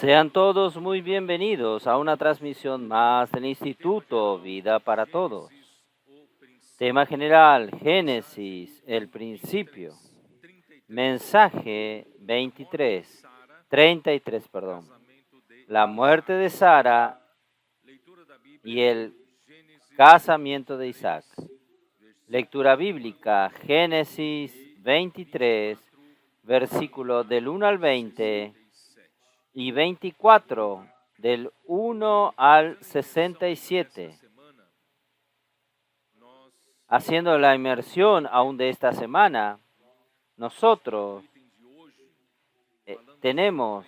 Sean todos muy bienvenidos a una transmisión más del Instituto Vida para Todos. Tema general, Génesis, el principio. Mensaje 33, la muerte de Sara y el casamiento de Isaac. Lectura bíblica, Génesis 23, versículos del 1 al 20 y 24, del 1 al 67. Haciendo la inmersión aún de esta semana, nosotros tenemos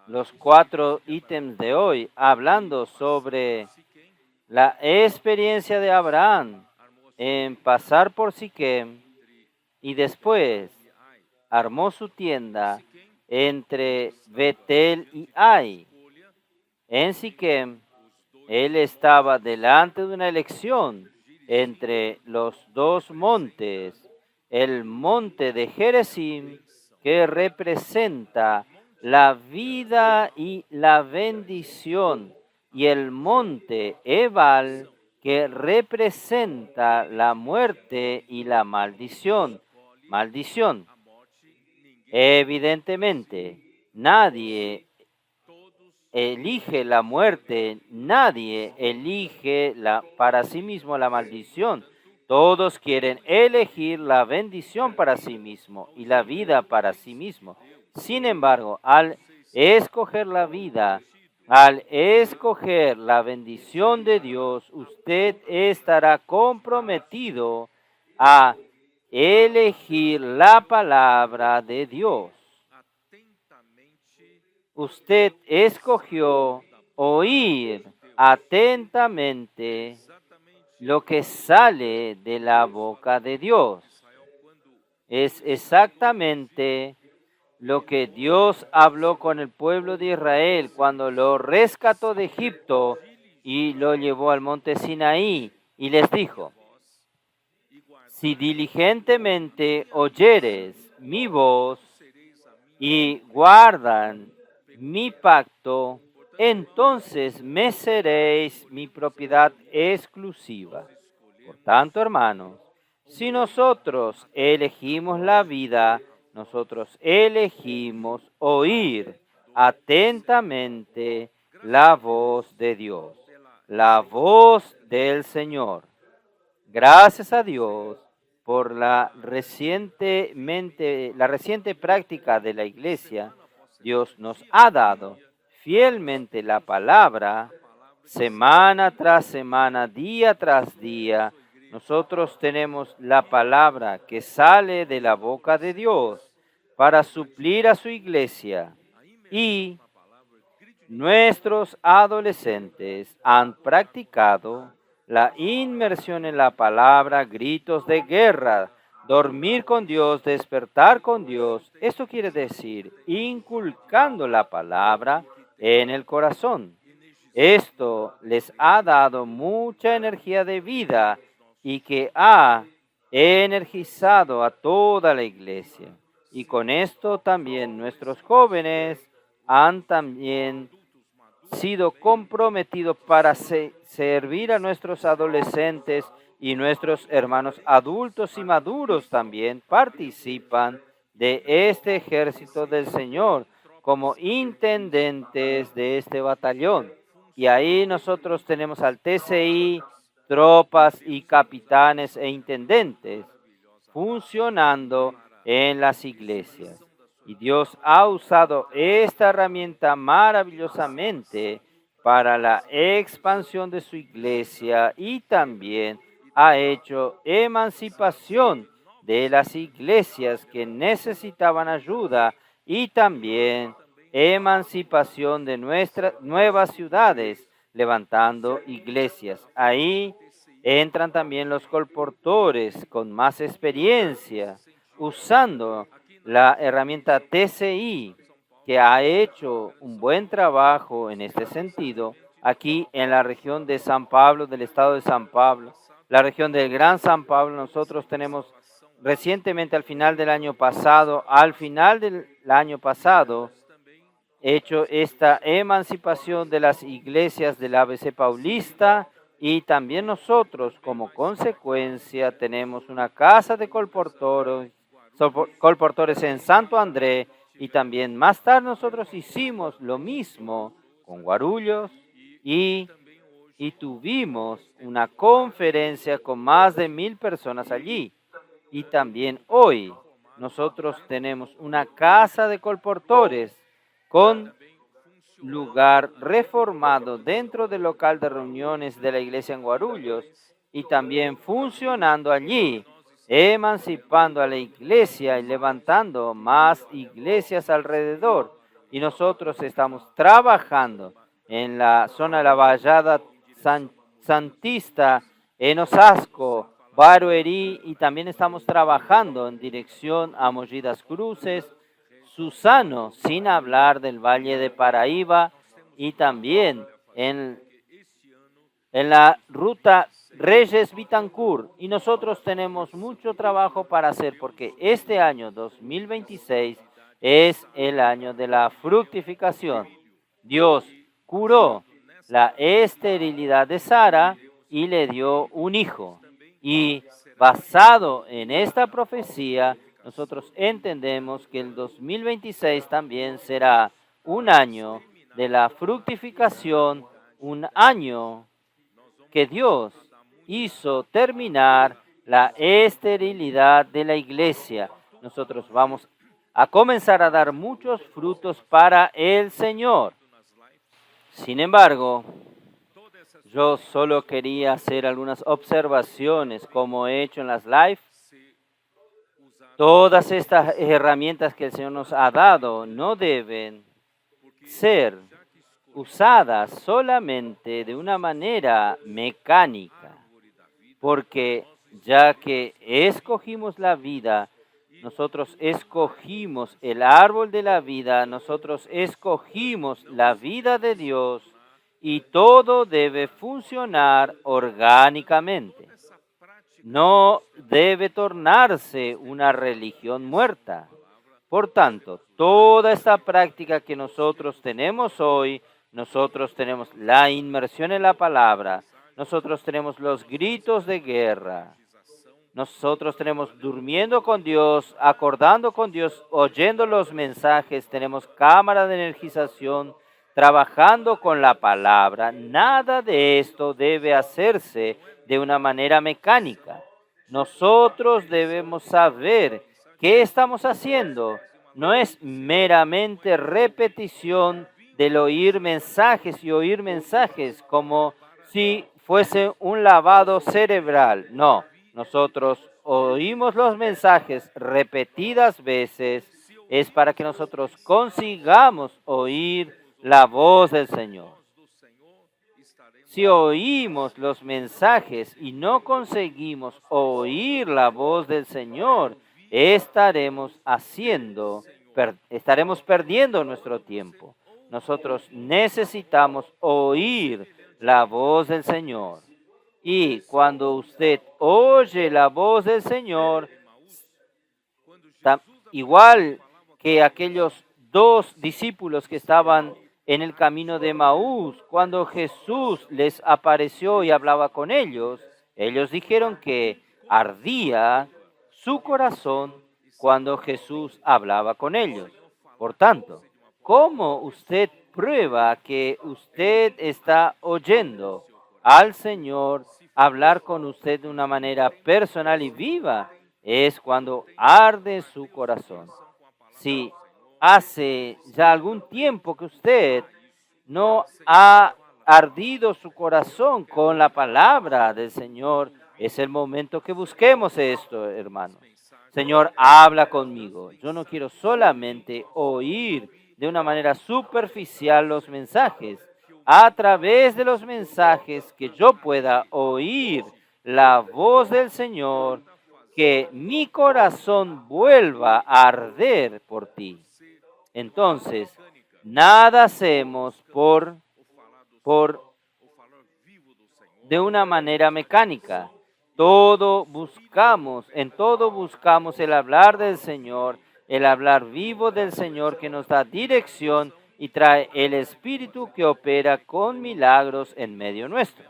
los 4 ítems de hoy hablando sobre la experiencia de Abraham en pasar por Siquem y después armó su tienda entre Betel y Ai. En Siquem, él estaba delante de una elección entre los dos montes, el monte de Gerizim, que representa la vida y la bendición, y el monte Ebal, que representa la muerte y la maldición. Evidentemente, nadie elige la muerte, nadie elige para sí mismo la maldición. Todos quieren elegir la bendición para sí mismo y la vida para sí mismo. Sin embargo, al escoger la vida, al escoger la bendición de Dios, usted estará comprometido a elegir la palabra de Dios. Usted escogió oír atentamente lo que sale de la boca de Dios. Es exactamente lo que Dios habló con el pueblo de Israel cuando lo rescató de Egipto y lo llevó al monte Sinaí y les dijo: si diligentemente oyeres mi voz y guardan mi pacto, entonces me seréis mi propiedad exclusiva. Por tanto, hermanos, si nosotros elegimos la vida, nosotros elegimos oír atentamente la voz de Dios, la voz del Señor. Gracias a Dios por la reciente práctica de la Iglesia. Dios nos ha dado fielmente la palabra, semana tras semana, día tras día. Nosotros tenemos la palabra que sale de la boca de Dios para suplir a su iglesia. Y nuestros adolescentes han practicado la inmersión en la palabra, gritos de guerra, dormir con Dios, despertar con Dios. Esto quiere decir inculcando la palabra en el corazón. Esto les ha dado mucha energía de vida y que ha energizado a toda la iglesia. Y con esto también nuestros jóvenes han también sido comprometidos para servir a nuestros adolescentes, y nuestros hermanos adultos y maduros también participan de este ejército del Señor como intendentes de este batallón. Y ahí nosotros tenemos al TCI, tropas y capitanes e intendentes funcionando en las iglesias. Y Dios ha usado esta herramienta maravillosamente para la expansión de su iglesia, y también ha hecho emancipación de las iglesias que necesitaban ayuda, y también emancipación de nuestras nuevas ciudades, levantando iglesias. Ahí entran también los colportores con más experiencia, usando la herramienta TCI, que ha hecho un buen trabajo en este sentido, aquí en la región de San Pablo, del estado de San Pablo, la región del Gran San Pablo. Nosotros tenemos recientemente al final del año pasado, hecho esta emancipación de las iglesias del ABC Paulista y también nosotros como consecuencia tenemos una casa de colportores en Santo André y también más tarde nosotros hicimos lo mismo con Guarulhos y, y tuvimos una conferencia con más de 1000 personas allí. Y también hoy nosotros tenemos una casa de colportores con lugar reformado dentro del local de reuniones de la iglesia en Guarulhos y también funcionando allí, emancipando a la iglesia y levantando más iglesias alrededor. Y nosotros estamos trabajando en la zona de la Vallada Santista, en Osasco, Barueri, y también estamos trabajando en dirección a Mogi das Cruces, Susano, sin hablar del Valle de Paraíba y también en la ruta Reyes Bitancur. Y nosotros tenemos mucho trabajo para hacer porque este año 2026 es el año de la fructificación. Dios curó la esterilidad de Sara y le dio un hijo. Y basado en esta profecía, nosotros entendemos que el 2026 también será un año de la fructificación, un año que Dios hizo terminar la esterilidad de la iglesia. Nosotros vamos a comenzar a dar muchos frutos para el Señor. Sin embargo, yo solo quería hacer algunas observaciones como he hecho en las live. Todas estas herramientas que el Señor nos ha dado no deben ser usadas solamente de una manera mecánica, porque ya que escogimos la vida, nosotros escogimos el árbol de la vida, nosotros escogimos la vida de Dios y todo debe funcionar orgánicamente. No debe tornarse una religión muerta. Por tanto, toda esta práctica que nosotros tenemos hoy, nosotros tenemos la inmersión en la palabra, nosotros tenemos los gritos de guerra, nosotros tenemos durmiendo con Dios, acordando con Dios, oyendo los mensajes, tenemos cámara de energización, trabajando con la palabra. Nada de esto debe hacerse de una manera mecánica. Nosotros debemos saber qué estamos haciendo. No es meramente repetición del oír mensajes y oír mensajes como si fuese un lavado cerebral. No, nosotros oímos los mensajes repetidas veces, es para que nosotros consigamos oír la voz del Señor. Si oímos los mensajes y no conseguimos oír la voz del Señor, estaremos perdiendo nuestro tiempo. Nosotros necesitamos oír la voz del Señor. Y cuando usted oye la voz del Señor, igual que aquellos 2 discípulos que estaban en el camino de Maús, cuando Jesús les apareció y hablaba con ellos, ellos dijeron que ardía su corazón cuando Jesús hablaba con ellos. Por tanto, ¿cómo usted prueba que usted está oyendo al Señor hablar con usted de una manera personal y viva? Es cuando arde su corazón. Si hace ya algún tiempo que usted no ha ardido su corazón con la palabra del Señor, es el momento que busquemos esto, hermanos. Señor, habla conmigo. Yo no quiero solamente oír de una manera superficial los mensajes. A través de los mensajes que yo pueda oír la voz del Señor, que mi corazón vuelva a arder por ti. Entonces, nada hacemos de una manera mecánica. En todo buscamos el hablar del Señor, el hablar vivo del Señor que nos da dirección y trae el Espíritu que opera con milagros en medio nuestro.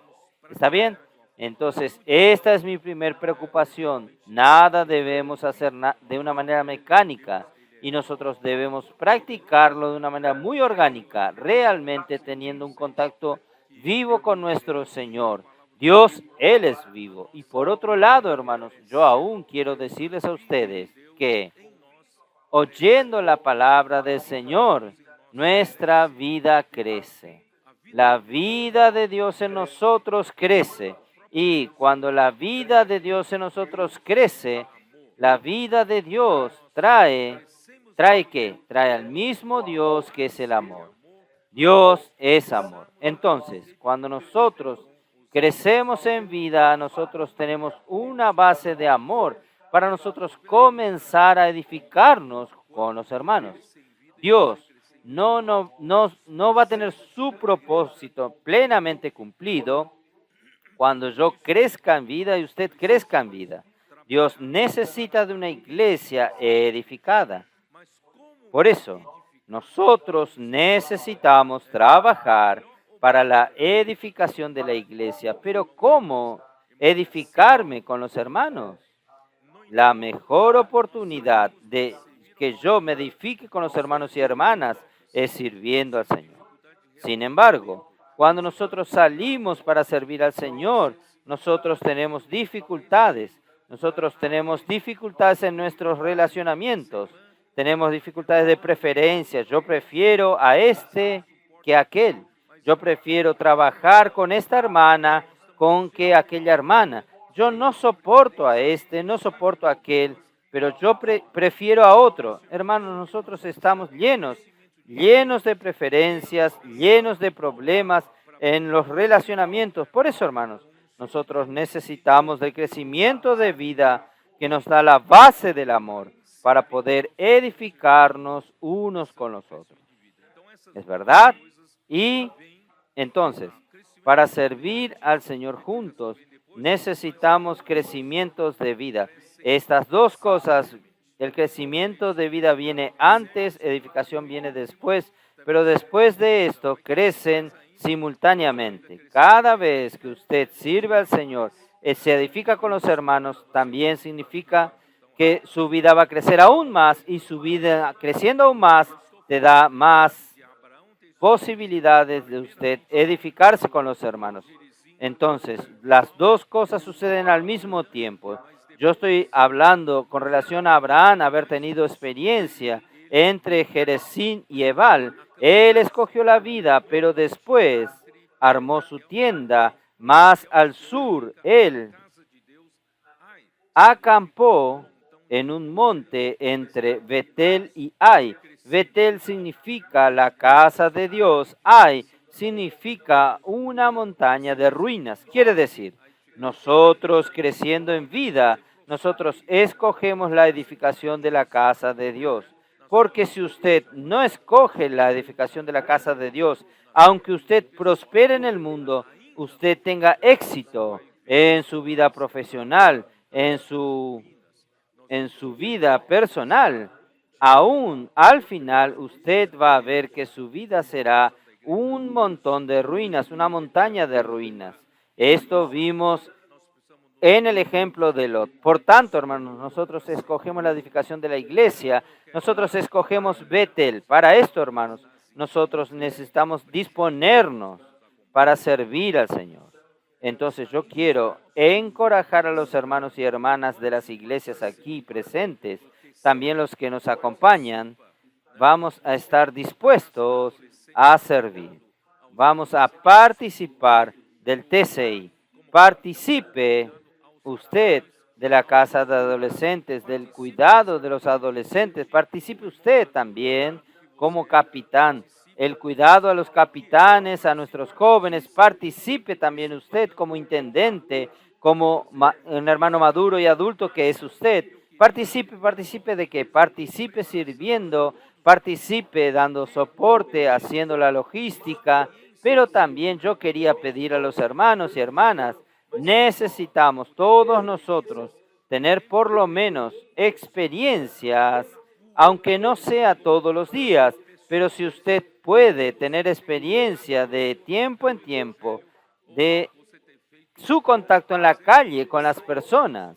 ¿Está bien? Entonces, esta es mi primer preocupación. Nada debemos hacer de una manera mecánica y nosotros debemos practicarlo de una manera muy orgánica, realmente teniendo un contacto vivo con nuestro Señor. Dios, Él es vivo. Y por otro lado, hermanos, yo aún quiero decirles a ustedes que oyendo la palabra del Señor, nuestra vida crece. La vida de Dios en nosotros crece. Y cuando la vida de Dios en nosotros crece, la vida de Dios ¿trae qué? Trae al mismo Dios que es el amor. Dios es amor. Entonces, cuando nosotros crecemos en vida, nosotros tenemos una base de amor para nosotros comenzar a edificarnos con los hermanos. Dios no va a tener su propósito plenamente cumplido cuando yo crezca en vida y usted crezca en vida. Dios necesita de una iglesia edificada. Por eso, nosotros necesitamos trabajar para la edificación de la iglesia. Pero ¿cómo edificarme con los hermanos? La mejor oportunidad de que yo me edifique con los hermanos y hermanas es sirviendo al Señor. Sin embargo, cuando nosotros salimos para servir al Señor, nosotros tenemos dificultades. Nosotros tenemos dificultades en nuestros relacionamientos. Tenemos dificultades de preferencia. Yo prefiero a este que a aquel. Yo prefiero trabajar con esta hermana que aquella hermana. Yo no soporto a este, no soporto a aquel, pero yo prefiero a otro. Hermanos, nosotros estamos llenos de preferencias, llenos de problemas en los relacionamientos. Por eso, hermanos, nosotros necesitamos del crecimiento de vida que nos da la base del amor para poder edificarnos unos con los otros. ¿Es verdad? Y entonces, para servir al Señor juntos, necesitamos crecimientos de vida. Estas dos cosas, el crecimiento de vida viene antes, edificación viene después, pero después de esto crecen simultáneamente. Cada vez que usted sirve al Señor, se edifica con los hermanos, también significa que su vida va a crecer aún más y su vida creciendo aún más te da más posibilidades de usted edificarse con los hermanos. Entonces, las dos cosas suceden al mismo tiempo. Yo estoy hablando con relación a Abraham, haber tenido experiencia entre Jerezín y Ebal. Él escogió la vida, pero después armó su tienda más al sur. Él acampó en un monte entre Betel y Ai. Betel significa la casa de Dios. Ai significa una montaña de ruinas. Quiere decir, nosotros creciendo en vida, nosotros escogemos la edificación de la casa de Dios. Porque si usted no escoge la edificación de la casa de Dios, aunque usted prospere en el mundo, usted tenga éxito en su vida profesional, en su vida personal, aún al final usted va a ver que su vida será un montón de ruinas, una montaña de ruinas. Esto vimos en el ejemplo de Lot. Por tanto, hermanos, nosotros escogemos la edificación de la iglesia, nosotros escogemos Betel. Para esto, hermanos, nosotros necesitamos disponernos para servir al Señor. Entonces yo quiero encorajar a los hermanos y hermanas de las iglesias aquí presentes, también los que nos acompañan, vamos a estar dispuestos a servir. Vamos a participar del TCI. Participe usted de la casa de adolescentes, del cuidado de los adolescentes. Participe usted también como capitán. El cuidado a los capitanes, a nuestros jóvenes. Participe también usted como intendente, como un hermano maduro y adulto que es usted. Participe de qué? Participe sirviendo, participe dando soporte, haciendo la logística. Pero también yo quería pedir a los hermanos y hermanas, necesitamos todos nosotros tener por lo menos experiencias, aunque no sea todos los días, Pero si usted puede tener experiencia de tiempo en tiempo, de su contacto en la calle con las personas,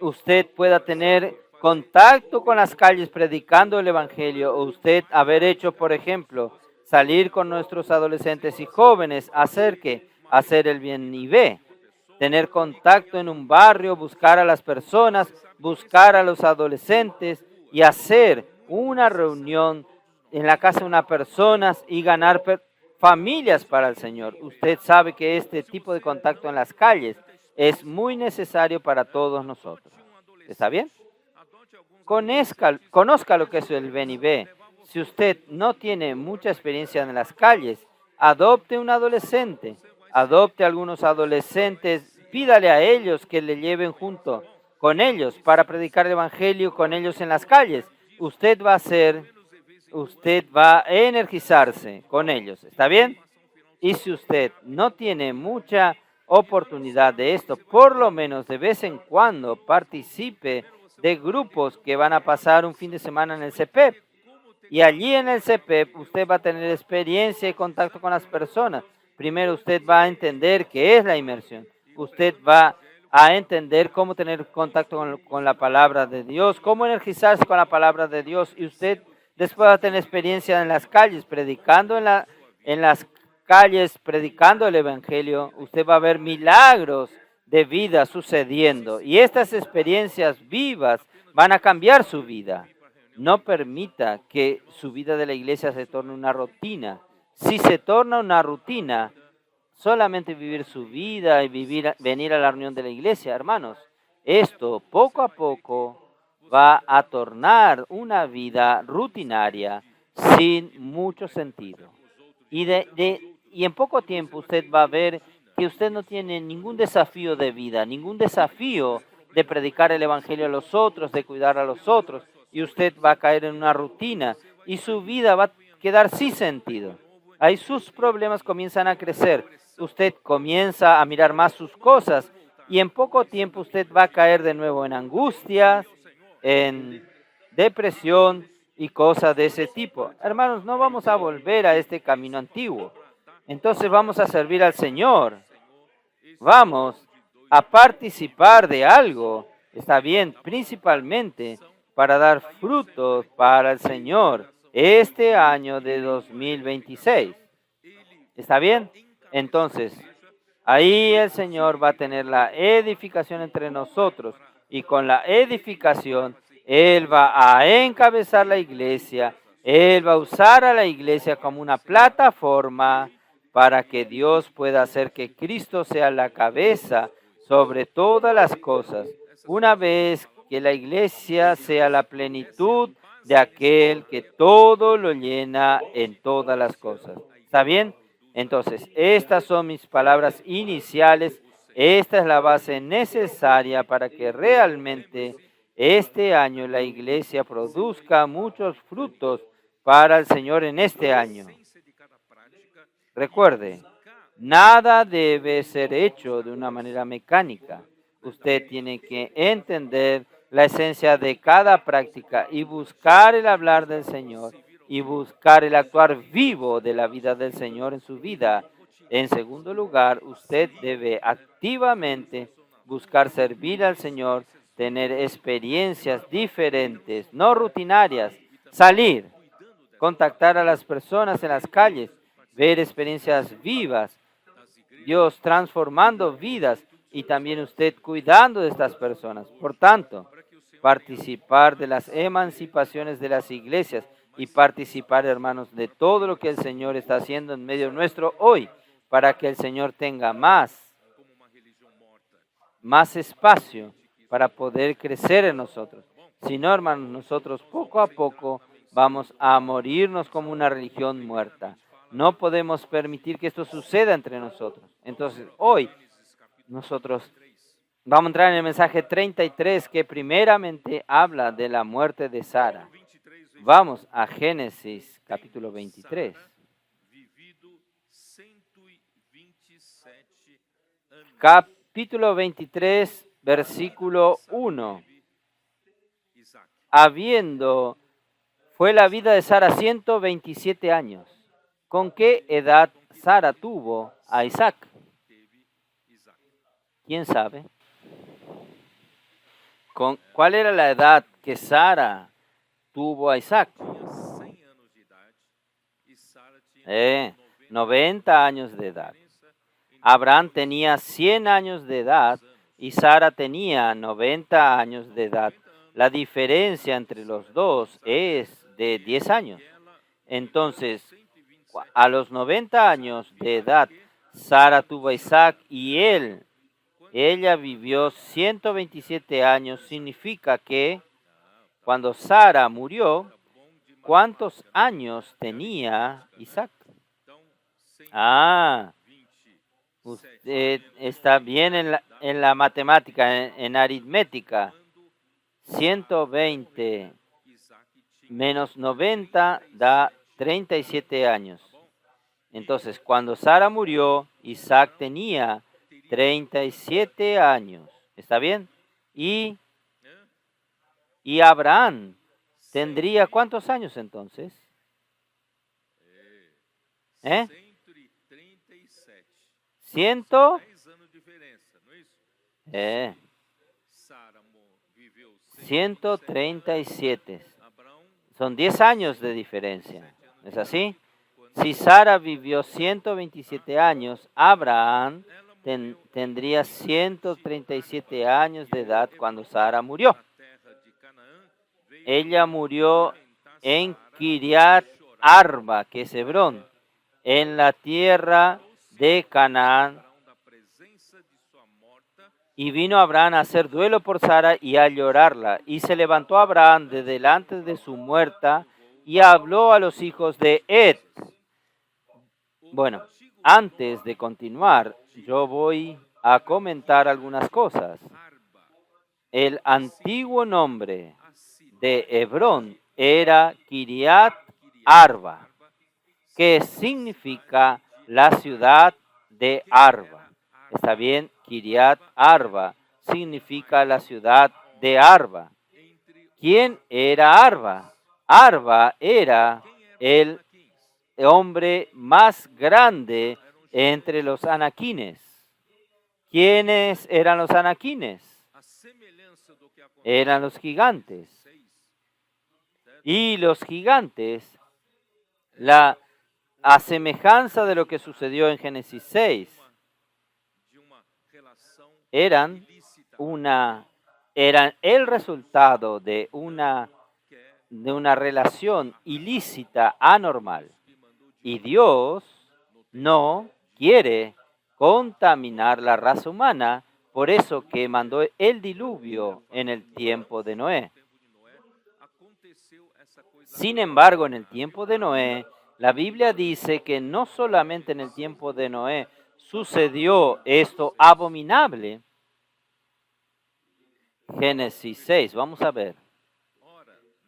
usted pueda tener contacto con las calles predicando el Evangelio, o usted haber hecho, por ejemplo, salir con nuestros adolescentes y jóvenes, hacer el bien y ve, tener contacto en un barrio, buscar a las personas, buscar a los adolescentes y hacer una reunión en la casa de unas personas y ganar familias para el Señor. Usted sabe que este tipo de contacto en las calles es muy necesario para todos nosotros. ¿Está bien? Conozca lo que es el ven y ve. Si usted no tiene mucha experiencia en las calles, adopte un adolescente, adopte algunos adolescentes, pídale a ellos que le lleven junto con ellos para predicar el Evangelio con ellos en las calles. Usted va a energizarse con ellos. ¿Está bien? Y si usted no tiene mucha oportunidad de esto, por lo menos de vez en cuando participe de grupos que van a pasar un fin de semana en el CPEP. Y allí en el CPEP usted va a tener experiencia y contacto con las personas. Primero usted va a entender qué es la inmersión. Usted va a entender cómo tener contacto con la palabra de Dios, cómo energizarse con la palabra de Dios. Y usted después va a tener experiencia en las calles, predicando en las calles, predicando el Evangelio. Usted va a ver milagros de vida sucediendo. Y estas experiencias vivas van a cambiar su vida. No permita que su vida de la iglesia se torne una rutina. Si se torna una rutina, solamente vivir su vida y venir a la reunión de la iglesia, hermanos, esto poco a poco va a tornar una vida rutinaria sin mucho sentido. Y en poco tiempo usted va a ver que usted no tiene ningún desafío de vida, ningún desafío de predicar el Evangelio a los otros, de cuidar a los otros, y usted va a caer en una rutina y su vida va a quedar sin sentido. Ahí sus problemas comienzan a crecer, usted comienza a mirar más sus cosas y en poco tiempo usted va a caer de nuevo en angustias, en depresión y cosas de ese tipo. Hermanos, no vamos a volver a este camino antiguo. Entonces vamos a servir al Señor. Vamos a participar de algo. Está bien, principalmente para dar frutos para el Señor este año de 2026. ¿Está bien? Entonces, ahí el Señor va a tener la edificación entre nosotros y con la edificación Él va a encabezar la iglesia. Él va a usar a la iglesia como una plataforma para que Dios pueda hacer que Cristo sea la cabeza sobre todas las cosas. Una vez que la iglesia sea la plenitud de aquel que todo lo llena en todas las cosas. ¿Está bien? Entonces, estas son mis palabras iniciales. Esta es la base necesaria para que realmente este año la iglesia produzca muchos frutos para el Señor en este año. Recuerde, nada debe ser hecho de una manera mecánica. Usted tiene que entender la esencia de cada práctica y buscar el hablar del Señor y buscar el actuar vivo de la vida del Señor en su vida. En segundo lugar, usted debe activamente buscar servir al Señor, tener experiencias diferentes, no rutinarias, salir, contactar a las personas en las calles, ver experiencias vivas, Dios transformando vidas y también usted cuidando de estas personas. Por tanto, participar de las emancipaciones de las iglesias y participar, hermanos, de todo lo que el Señor está haciendo en medio nuestro hoy, para que el Señor tenga más espacio para poder crecer en nosotros. Si no, hermanos, nosotros poco a poco vamos a morirnos como una religión muerta. No podemos permitir que esto suceda entre nosotros. Entonces, hoy nosotros vamos a entrar en el mensaje 33 que primeramente habla de la muerte de Sara. Vamos a Génesis capítulo 23. Capítulo 23, versículo 1. Habiendo Fue la vida de Sara 127 años. ¿Con qué edad Sara tuvo a Isaac? ¿Quién sabe? ¿Cuál era la edad que Sara tuvo a Isaac? 90 años de edad. Abraham tenía 100 años de edad y Sara tenía 90 años de edad. La diferencia entre los dos es de 10 años. Entonces, a los 90 años de edad, Sara tuvo a Isaac y ella vivió 127 años. Significa que cuando Sara murió, ¿cuántos años tenía Isaac? Usted está bien en la matemática, en aritmética. 120 menos 90 da 37 años. Entonces, cuando Sara murió, Isaac tenía 37 años. ¿Está bien? Y Abraham tendría ¿cuántos años entonces? 137. Son 10 años de diferencia. ¿Es así? Si Sara vivió 127 años, Abraham tendría 137 años de edad cuando Sara murió. Ella murió en Kiriat Arba, que es Hebrón, en la tierra de Canaán. Y vino Abraham a hacer duelo por Sara y a llorarla. Y se levantó Abraham de delante de su muerta y habló a los hijos de Ed. Bueno, antes de continuar, yo voy a comentar algunas cosas. El antiguo nombre de Hebrón era Kiriat Arba, que significa la ciudad de Arba. ¿Está bien? Kiriat Arba significa la ciudad de Arba. ¿Quién era Arba? Arba era el hombre más grande entre los anaquines. ¿Quiénes eran los anaquines? Eran los gigantes. Y los gigantes, a semejanza de lo que sucedió en Génesis 6, eran el resultado de una relación ilícita, anormal. Y Dios no quiere contaminar la raza humana, por eso que mandó el diluvio en el tiempo de Noé. Sin embargo, en el tiempo de Noé, la Biblia dice que no solamente en el tiempo de Noé sucedió esto abominable. Génesis 6, vamos a ver.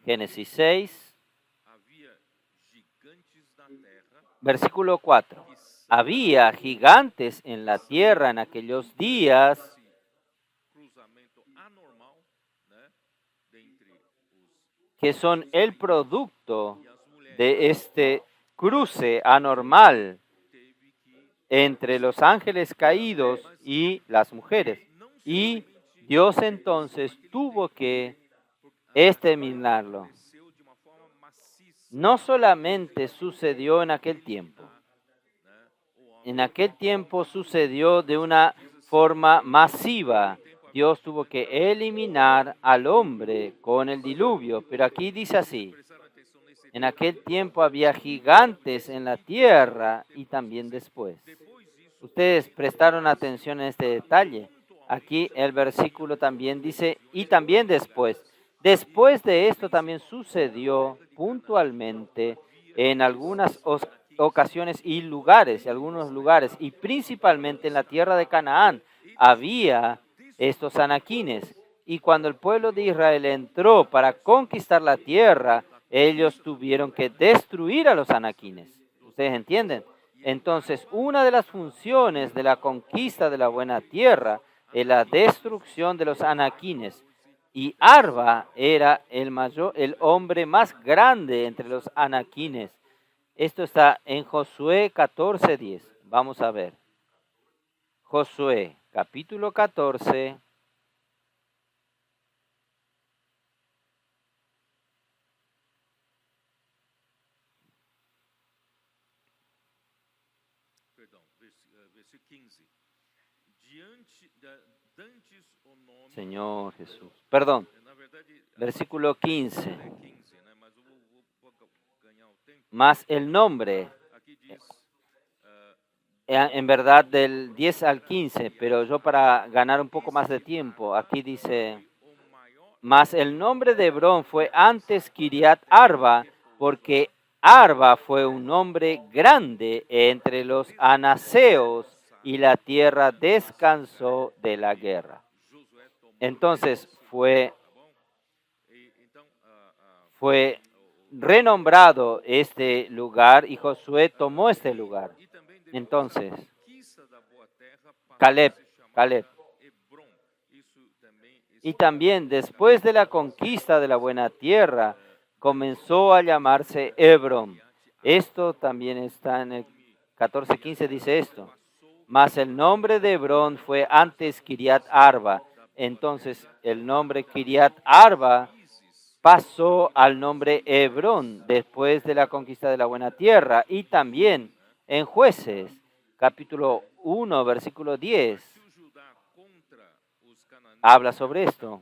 Génesis 6, versículo 4. Había gigantes en la tierra en aquellos días que son el producto de este cruce anormal entre los ángeles caídos y las mujeres. Y Dios entonces tuvo que exterminarlo. No solamente sucedió en aquel tiempo. En aquel tiempo sucedió de una forma masiva. Dios tuvo que eliminar al hombre con el diluvio. Pero aquí dice así: en aquel tiempo había gigantes en la tierra y también después. Ustedes prestaron atención a este detalle. Aquí el versículo también dice, y también después. Después de esto también sucedió puntualmente en algunas ocasiones y lugares, algunos lugares, y principalmente en la tierra de Canaán, había estos anaquines. Y cuando el pueblo de Israel entró para conquistar la tierra, ellos tuvieron que destruir a los anaquines. ¿Ustedes entienden? Entonces, una de las funciones de la conquista de la buena tierra es la destrucción de los anaquines. Y Arba era el hombre más grande entre los anaquines. Esto está en Josué 14:10. Vamos a ver. Josué, capítulo 14. Señor Jesús. Perdón, versículo 15. Más el nombre, en verdad del 10 al 15, pero yo para ganar un poco más de tiempo, aquí dice, más el nombre de Hebrón fue antes Kiriat Arba, porque Arba fue un hombre grande entre los anaseos y la tierra descansó de la guerra. Entonces fue renombrado este lugar y Josué tomó este lugar. Entonces, Caleb. Y también después de la conquista de la buena tierra, comenzó a llamarse Hebrón. Esto también está en el 14:15, dice esto. Mas el nombre de Hebrón fue antes Kiriat Arba. Entonces el nombre Kiriat Arba pasó al nombre Hebrón después de la conquista de la buena tierra. Y también en Jueces, capítulo 1, versículo 10, habla sobre esto.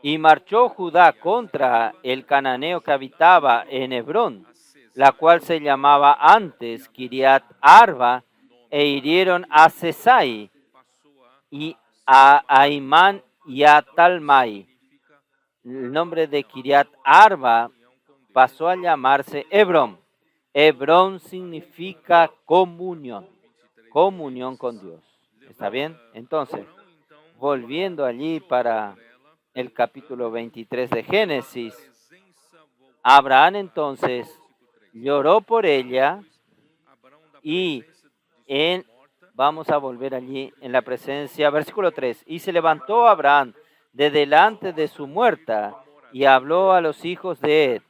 Y marchó Judá contra el cananeo que habitaba en Hebrón, la cual se llamaba antes Kiriat Arba, e hirieron a Sesai y a Aimán y a Talmai. El nombre de Kiriat Arba pasó a llamarse Hebrón. Hebrón significa comunión con Dios. ¿Está bien? Entonces, volviendo allí para el capítulo 23 de Génesis, Abraham entonces lloró por ella y vamos a volver allí en la presencia, versículo 3, y se levantó Abraham de delante de su muerta y habló a los hijos de Ed,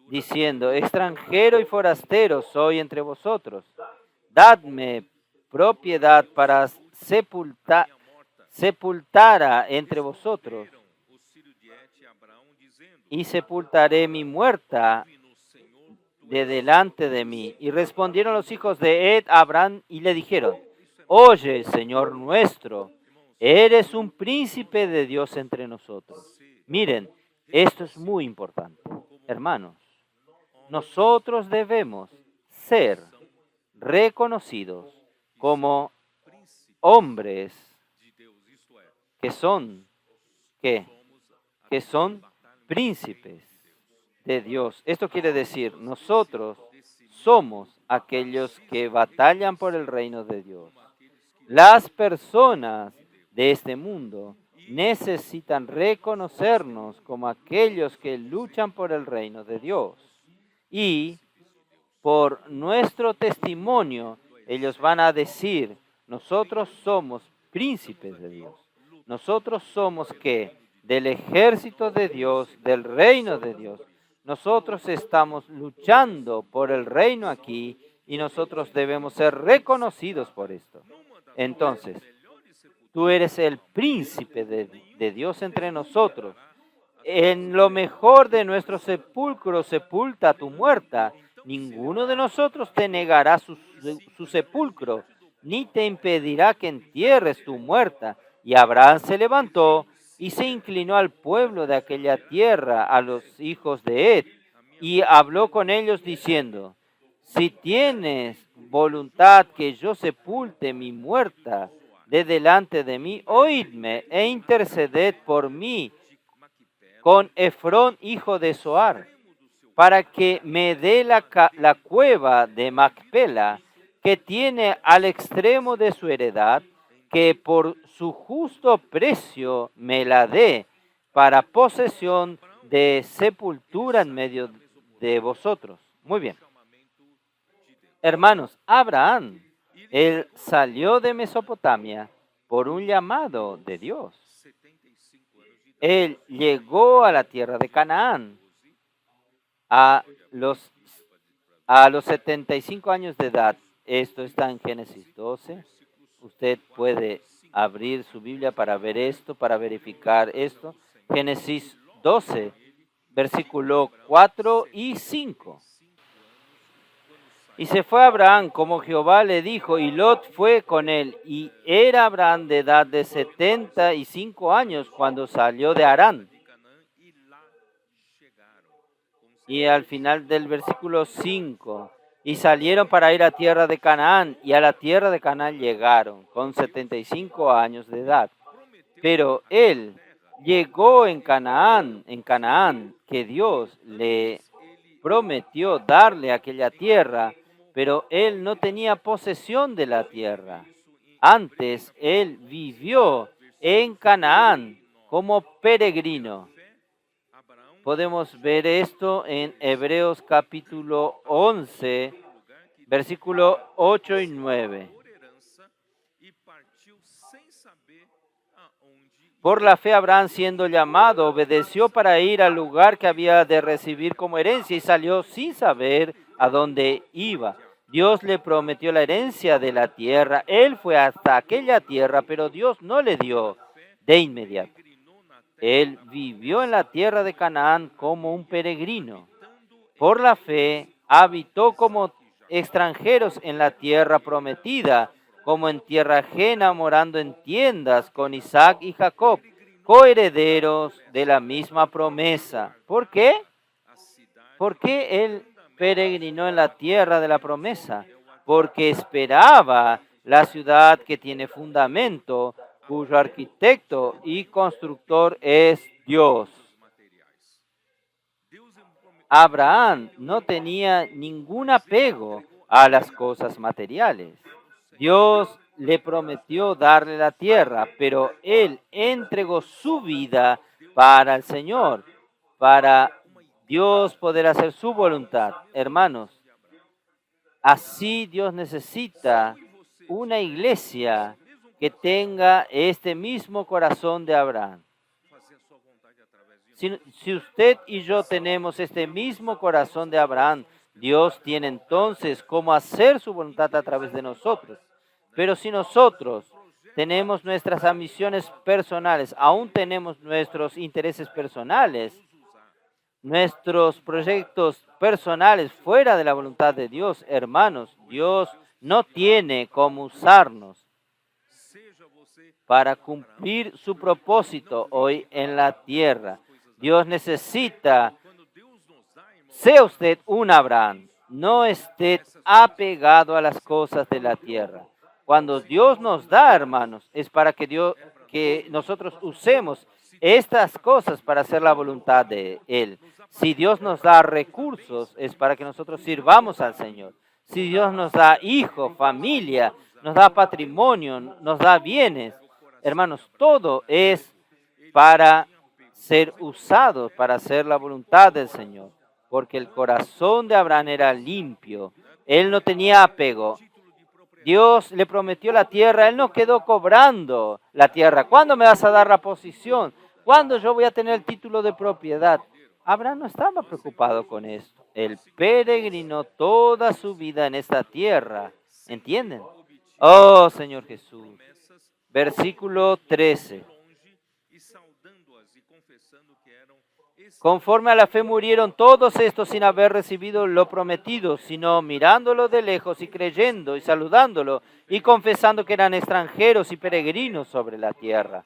diciendo, extranjero y forastero soy entre vosotros, dadme propiedad para sepultara entre vosotros, y sepultaré mi muerta de delante de mí. Y respondieron los hijos de Ed a Abraham y le dijeron, oye, Señor nuestro, eres un príncipe de Dios entre nosotros. Miren, esto es muy importante. Hermanos, nosotros debemos ser reconocidos como hombres que son, ¿qué? Que son príncipes de Dios. Esto quiere decir, nosotros somos aquellos que batallan por el reino de Dios. Las personas de este mundo necesitan reconocernos como aquellos que luchan por el reino de Dios. Y por nuestro testimonio, ellos van a decir, nosotros somos príncipes de Dios. Nosotros somos ¿qué? Del ejército de Dios, del reino de Dios. Nosotros estamos luchando por el reino aquí y nosotros debemos ser reconocidos por esto. Entonces, tú eres el príncipe de Dios entre nosotros. En lo mejor de nuestro sepulcro sepulta tu muerta. Ninguno de nosotros te negará su sepulcro, ni te impedirá que entierres tu muerta. Y Abraham se levantó y se inclinó al pueblo de aquella tierra, a los hijos de Ed, y habló con ellos diciendo, si tienes voluntad que yo sepulte mi muerta de delante de mí, oídme e interceded por mí con Efrón, hijo de Zoar, para que me dé la cueva de Macpela, que tiene al extremo de su heredad, que por su justo precio me la dé para posesión de sepultura en medio de vosotros. Muy bien. Hermanos, Abraham Él salió de Mesopotamia por un llamado de Dios. Él llegó a la tierra de Canaán a los, a los 75 años de edad. Esto está en Génesis 12. Usted puede abrir su Biblia para ver esto, para verificar esto. Génesis 12, versículo 4 y 5. Y se fue Abraham como Jehová le dijo, y Lot fue con él. Y era Abraham de edad de 75 años cuando salió de Harán. Y al final del versículo 5, y salieron para ir a tierra de Canaán, y a la tierra de Canaán llegaron con 75 años de edad. Pero él llegó en Canaán, que Dios le prometió darle aquella tierra, pero él no tenía posesión de la tierra. Antes él vivió en Canaán como peregrino. Podemos ver esto en Hebreos capítulo 11, versículo 8 y 9. Por la fe Abraham, siendo llamado, obedeció para ir al lugar que había de recibir como herencia y salió sin saber a dónde iba. Dios le prometió la herencia de la tierra. Él fue hasta aquella tierra, pero Dios no le dio de inmediato. Él vivió en la tierra de Canaán como un peregrino. Por la fe habitó como extranjeros en la tierra prometida, como en tierra ajena, morando en tiendas con Isaac y Jacob, coherederos de la misma promesa. ¿Por qué? Porque él peregrinó en la tierra de la promesa, porque esperaba la ciudad que tiene fundamento, cuyo arquitecto y constructor es Dios. Abraham no tenía ningún apego a las cosas materiales. Dios le prometió darle la tierra, pero él entregó su vida para el Señor, para Dios poder hacer su voluntad. Hermanos, así Dios necesita una iglesia que tenga este mismo corazón de Abraham. Si usted y yo tenemos este mismo corazón de Abraham, Dios tiene entonces cómo hacer su voluntad a través de nosotros. Pero si nosotros tenemos nuestras ambiciones personales, aún tenemos nuestros intereses personales, nuestros proyectos personales fuera de la voluntad de Dios, hermanos, Dios no tiene cómo usarnos para cumplir su propósito hoy en la tierra. Dios necesita, sea usted un Abraham, no esté apegado a las cosas de la tierra. Cuando Dios nos da, hermanos, es para que nosotros usemos estas cosas para hacer la voluntad de Él. Si Dios nos da recursos, es para que nosotros sirvamos al Señor. Si Dios nos da hijo, familia, nos da patrimonio, nos da bienes, hermanos, todo es para ser usado, para hacer la voluntad del Señor. Porque el corazón de Abraham era limpio. Él no tenía apego. Dios le prometió la tierra, él no quedó cobrando la tierra. ¿Cuándo me vas a dar la posición? ¿Cuándo yo voy a tener el título de propiedad? Abraham no estaba preocupado con esto. Él peregrinó toda su vida en esta tierra. ¿Entienden? Oh, Señor Jesús. Versículo 13. Conforme a la fe murieron todos estos sin haber recibido lo prometido, sino mirándolo de lejos y creyendo y saludándolo y confesando que eran extranjeros y peregrinos sobre la tierra.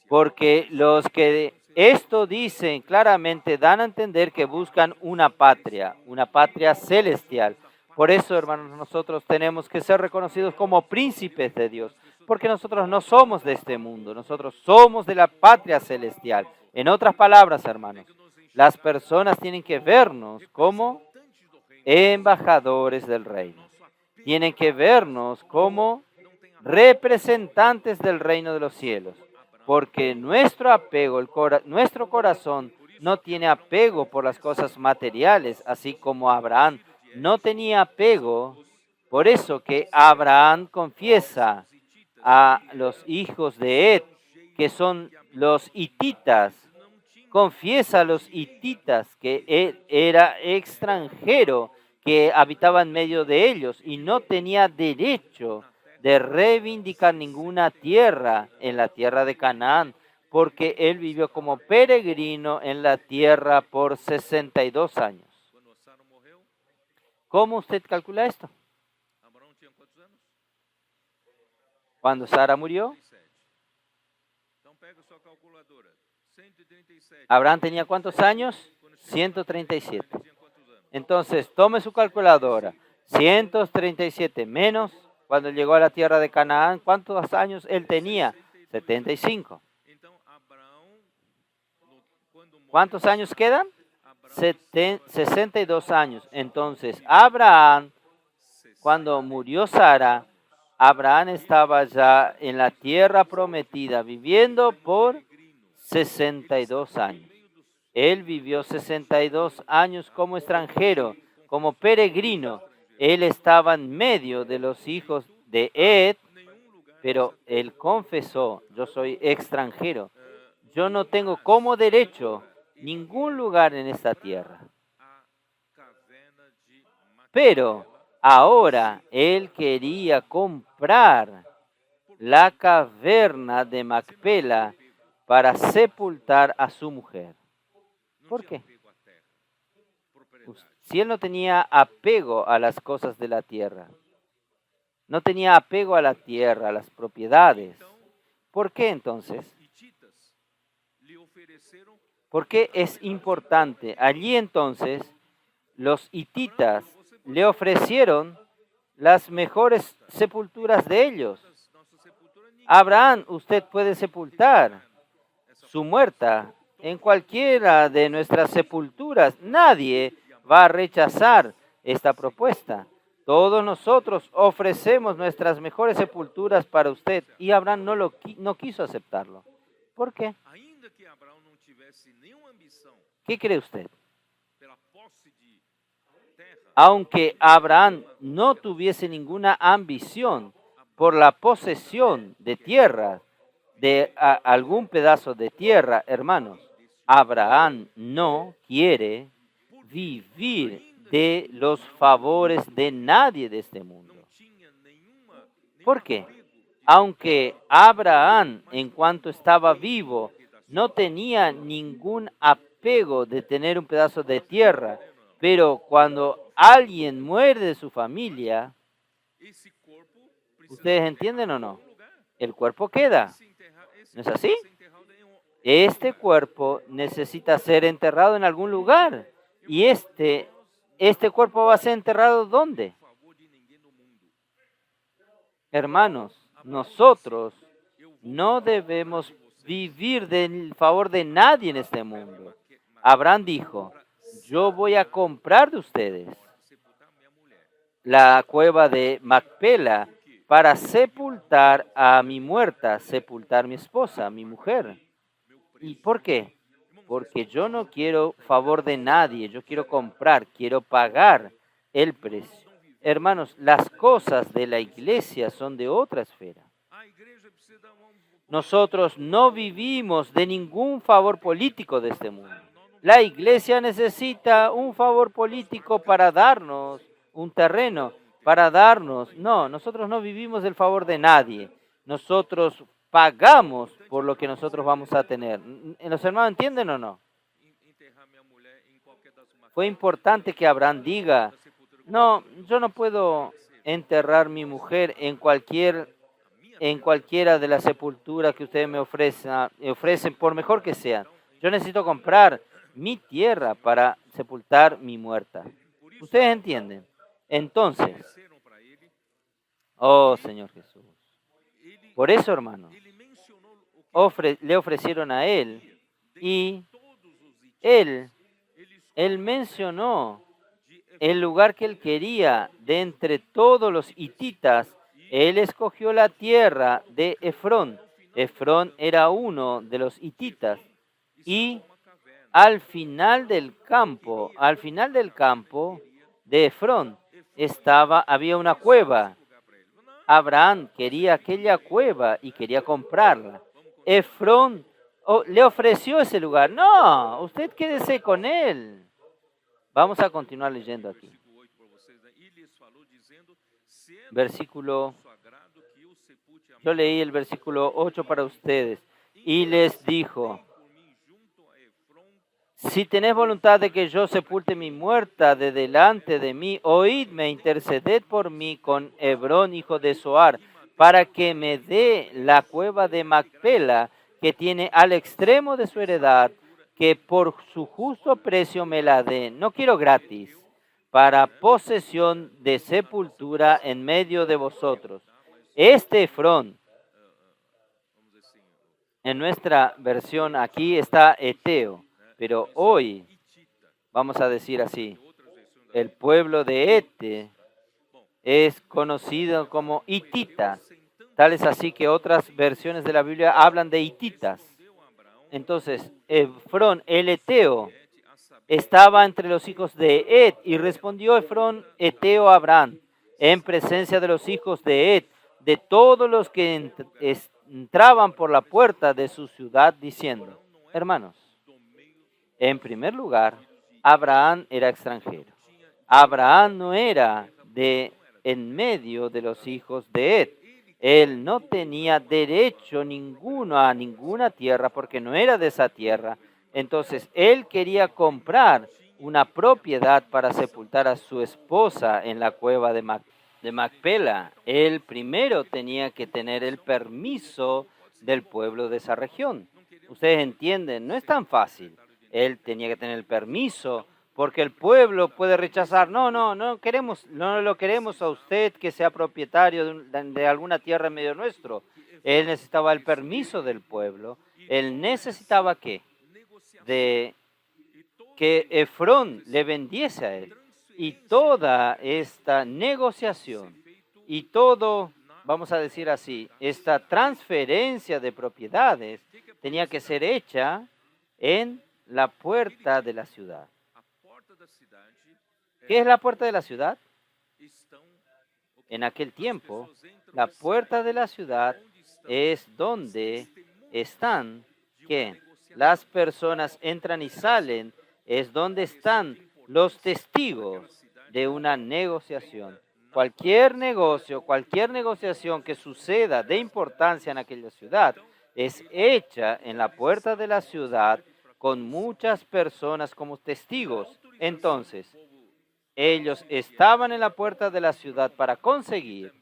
Porque los que esto dicen claramente dan a entender que buscan una patria celestial. Por eso, hermanos, nosotros tenemos que ser reconocidos como príncipes de Dios, porque nosotros no somos de este mundo, nosotros somos de la patria celestial. En otras palabras, hermanos, las personas tienen que vernos como embajadores del reino. Tienen que vernos como representantes del reino de los cielos, porque nuestro apego, nuestro corazón no tiene apego por las cosas materiales, así como Abraham no tenía apego Por eso que Abraham confiesa a los hijos de Ed, que son los hititas, confiesa a los hititas que él era extranjero, que habitaba en medio de ellos y no tenía derecho de reivindicar ninguna tierra en la tierra de Canaán, porque él vivió como peregrino en la tierra por 62 años. ¿Cómo usted calcula esto? Cuando Sara murió, Abraham tenía ¿cuántos años? 137. Entonces, tome su calculadora. 137 menos cuando llegó a la tierra de Canaán, ¿cuántos años él tenía? 75. ¿Cuántos años quedan? 62 años. Entonces, Abraham, cuando murió Sara, Abraham estaba ya en la tierra prometida, viviendo por 62 años. Él vivió 62 años como extranjero, como peregrino. Él estaba en medio de los hijos de Ed, pero él confesó, yo soy extranjero. Yo no tengo como derecho ningún lugar en esta tierra. Pero ahora él quería comprar la caverna de Macpela para sepultar a su mujer. ¿Por qué? Si él no tenía apego a las cosas de la tierra, no tenía apego a la tierra, a las propiedades, ¿por qué entonces? ¿Por qué es importante? Allí entonces los hititas le ofrecieron las mejores sepulturas de ellos. Abraham, usted puede sepultar su muerta en cualquiera de nuestras sepulturas. Nadie va a rechazar esta propuesta. Todos nosotros ofrecemos nuestras mejores sepulturas para usted y Abraham no quiso aceptarlo. ¿Por qué? ¿Qué cree usted? Aunque Abraham no tuviese ninguna ambición por la posesión de tierra, de algún pedazo de tierra, hermanos, Abraham no quiere vivir de los favores de nadie de este mundo. ¿Por qué? Aunque Abraham, en cuanto estaba vivo, no tenía ningún apego de tener un pedazo de tierra, pero cuando alguien muere de su familia, ¿ustedes entienden o no? El cuerpo queda. ¿No es así? Este cuerpo necesita ser enterrado en algún lugar. ¿Y este cuerpo va a ser enterrado dónde? Hermanos, nosotros no debemos vivir del favor de nadie en este mundo. Abraham dijo, yo voy a comprar de ustedes la cueva de Macpela para sepultar a mi muerta, sepultar mi esposa, mi mujer. ¿Y por qué? Porque yo no quiero favor de nadie, yo quiero comprar, quiero pagar el precio. Hermanos, las cosas de la iglesia son de otra esfera. Nosotros no vivimos de ningún favor político de este mundo. La iglesia necesita un favor político para darnos un terreno, para darnos. No, nosotros no vivimos del favor de nadie. Nosotros pagamos por lo que nosotros vamos a tener. ¿Los hermanos entienden o no? Fue importante que Abraham diga, no, yo no puedo enterrar mi mujer en cualquiera de las sepulturas que ustedes me ofrecen, por mejor que sean. Yo necesito comprar mi tierra para sepultar mi muerta. ¿Ustedes entienden? Entonces, oh Señor Jesús, por eso, hermanos, le ofrecieron a él y él mencionó el lugar que él quería de entre todos los hititas. Él escogió la tierra de Efrón. Efrón era uno de los hititas. Y al final del campo de Efrón, había una cueva. Abraham quería aquella cueva y quería comprarla. Efrón le ofreció ese lugar. No, usted quédese con él. Vamos a continuar leyendo aquí. Versículo, yo leí el versículo 8 para ustedes. Y les dijo, si tenés voluntad de que yo sepulte mi muerta de delante de mí, oídme, interceded por mí con Hebrón, hijo de Zoar, para que me dé la cueva de Macpela, que tiene al extremo de su heredad, que por su justo precio me la dé. No quiero gratis, para posesión de sepultura en medio de vosotros. Este Efrón, en nuestra versión aquí está Eteo, pero hoy vamos a decir así, el pueblo de Ete es conocido como hititas. Tal es así que otras versiones de la Biblia hablan de hititas. Entonces, Efrón, el Eteo, estaba entre los hijos de Et, y respondió Efrón Eteo a Abraham, en presencia de los hijos de Et, de todos los que entraban por la puerta de su ciudad, diciendo, hermanos, en primer lugar, Abraham era extranjero. Abraham no era de en medio de los hijos de Et. Él no tenía derecho ninguno a ninguna tierra porque no era de esa tierra. Entonces, él quería comprar una propiedad para sepultar a su esposa en la cueva de Macpela. Él primero tenía que tener el permiso del pueblo de esa región. Ustedes entienden, no es tan fácil. Él tenía que tener el permiso, porque el pueblo puede rechazar. No queremos, no lo queremos a usted que sea propietario de alguna tierra en medio nuestro. Él necesitaba el permiso del pueblo. Él necesitaba ¿qué? De que Efrón le vendiese a él. Y toda esta negociación y todo, vamos a decir así, esta transferencia de propiedades tenía que ser hecha en la puerta de la ciudad. ¿Qué es la puerta de la ciudad? En aquel tiempo, la puerta de la ciudad es donde están, ¿qué? Las personas entran y salen, es donde están los testigos de una negociación. Cualquier negocio, cualquier negociación que suceda de importancia en aquella ciudad es hecha en la puerta de la ciudad con muchas personas como testigos. Entonces, ellos estaban en la puerta de la ciudad para conseguir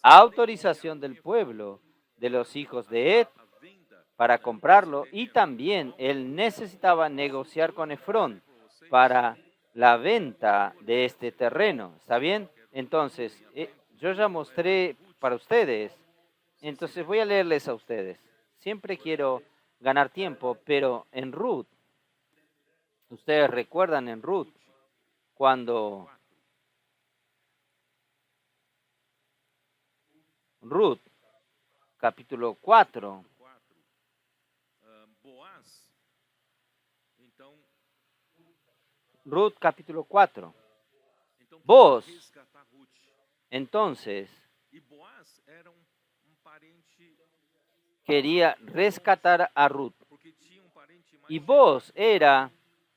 autorización del pueblo, de los hijos de Et, para comprarlo, y también él necesitaba negociar con Efrón para la venta de este terreno. ¿Está bien? Entonces, yo ya mostré para ustedes, entonces voy a leerles a ustedes. Siempre quiero ganar tiempo, pero en Ruth, ustedes recuerdan en Ruth, cuando Ruth, capítulo 4, Ruth capítulo 4, Boaz, entonces, quería rescatar a Ruth. Y Boaz era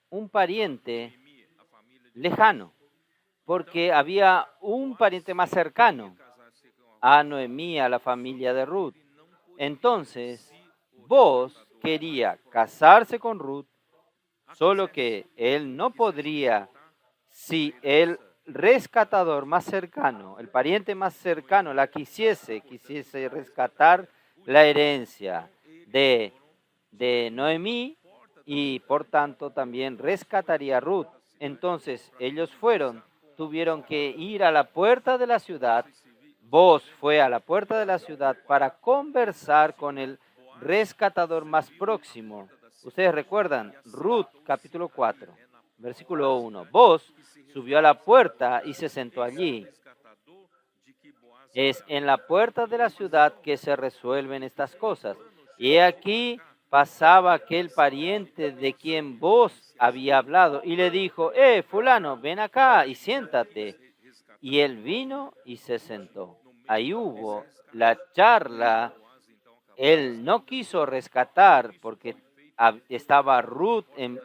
un pariente lejano, porque había un pariente más cercano a Noemí, a la familia de Ruth. Entonces, Boaz quería casarse con Ruth, solo que él no podría si el rescatador más cercano, el pariente más cercano, la quisiese rescatar la herencia de Noemí, y por tanto también rescataría a Ruth. Entonces ellos tuvieron que ir a la puerta de la ciudad. Boaz fue a la puerta de la ciudad para conversar con el rescatador más próximo. Ustedes recuerdan, Ruth capítulo 4, versículo 1. Boaz subió a la puerta y se sentó allí. Es en la puerta de la ciudad que se resuelven estas cosas. Y aquí pasaba aquel pariente de quien Boaz había hablado y le dijo, fulano, ven acá y siéntate. Y él vino y se sentó. Ahí hubo la charla. Él no quiso rescatar porque estaba Ruth en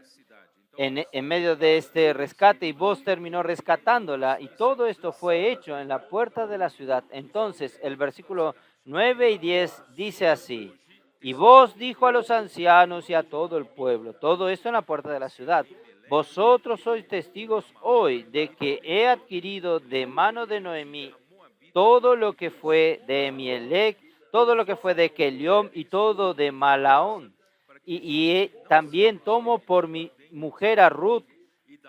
medio de este rescate y vos terminó rescatándola y todo esto fue hecho en la puerta de la ciudad. Entonces el versículo 9 y 10 dice así, y vos dijo a los ancianos y a todo el pueblo, todo esto en la puerta de la ciudad, vosotros sois testigos hoy de que he adquirido de mano de Noemí todo lo que fue de Emielec, todo lo que fue de Kelión y todo de Malaón. Y también tomo por mi mujer a Ruth,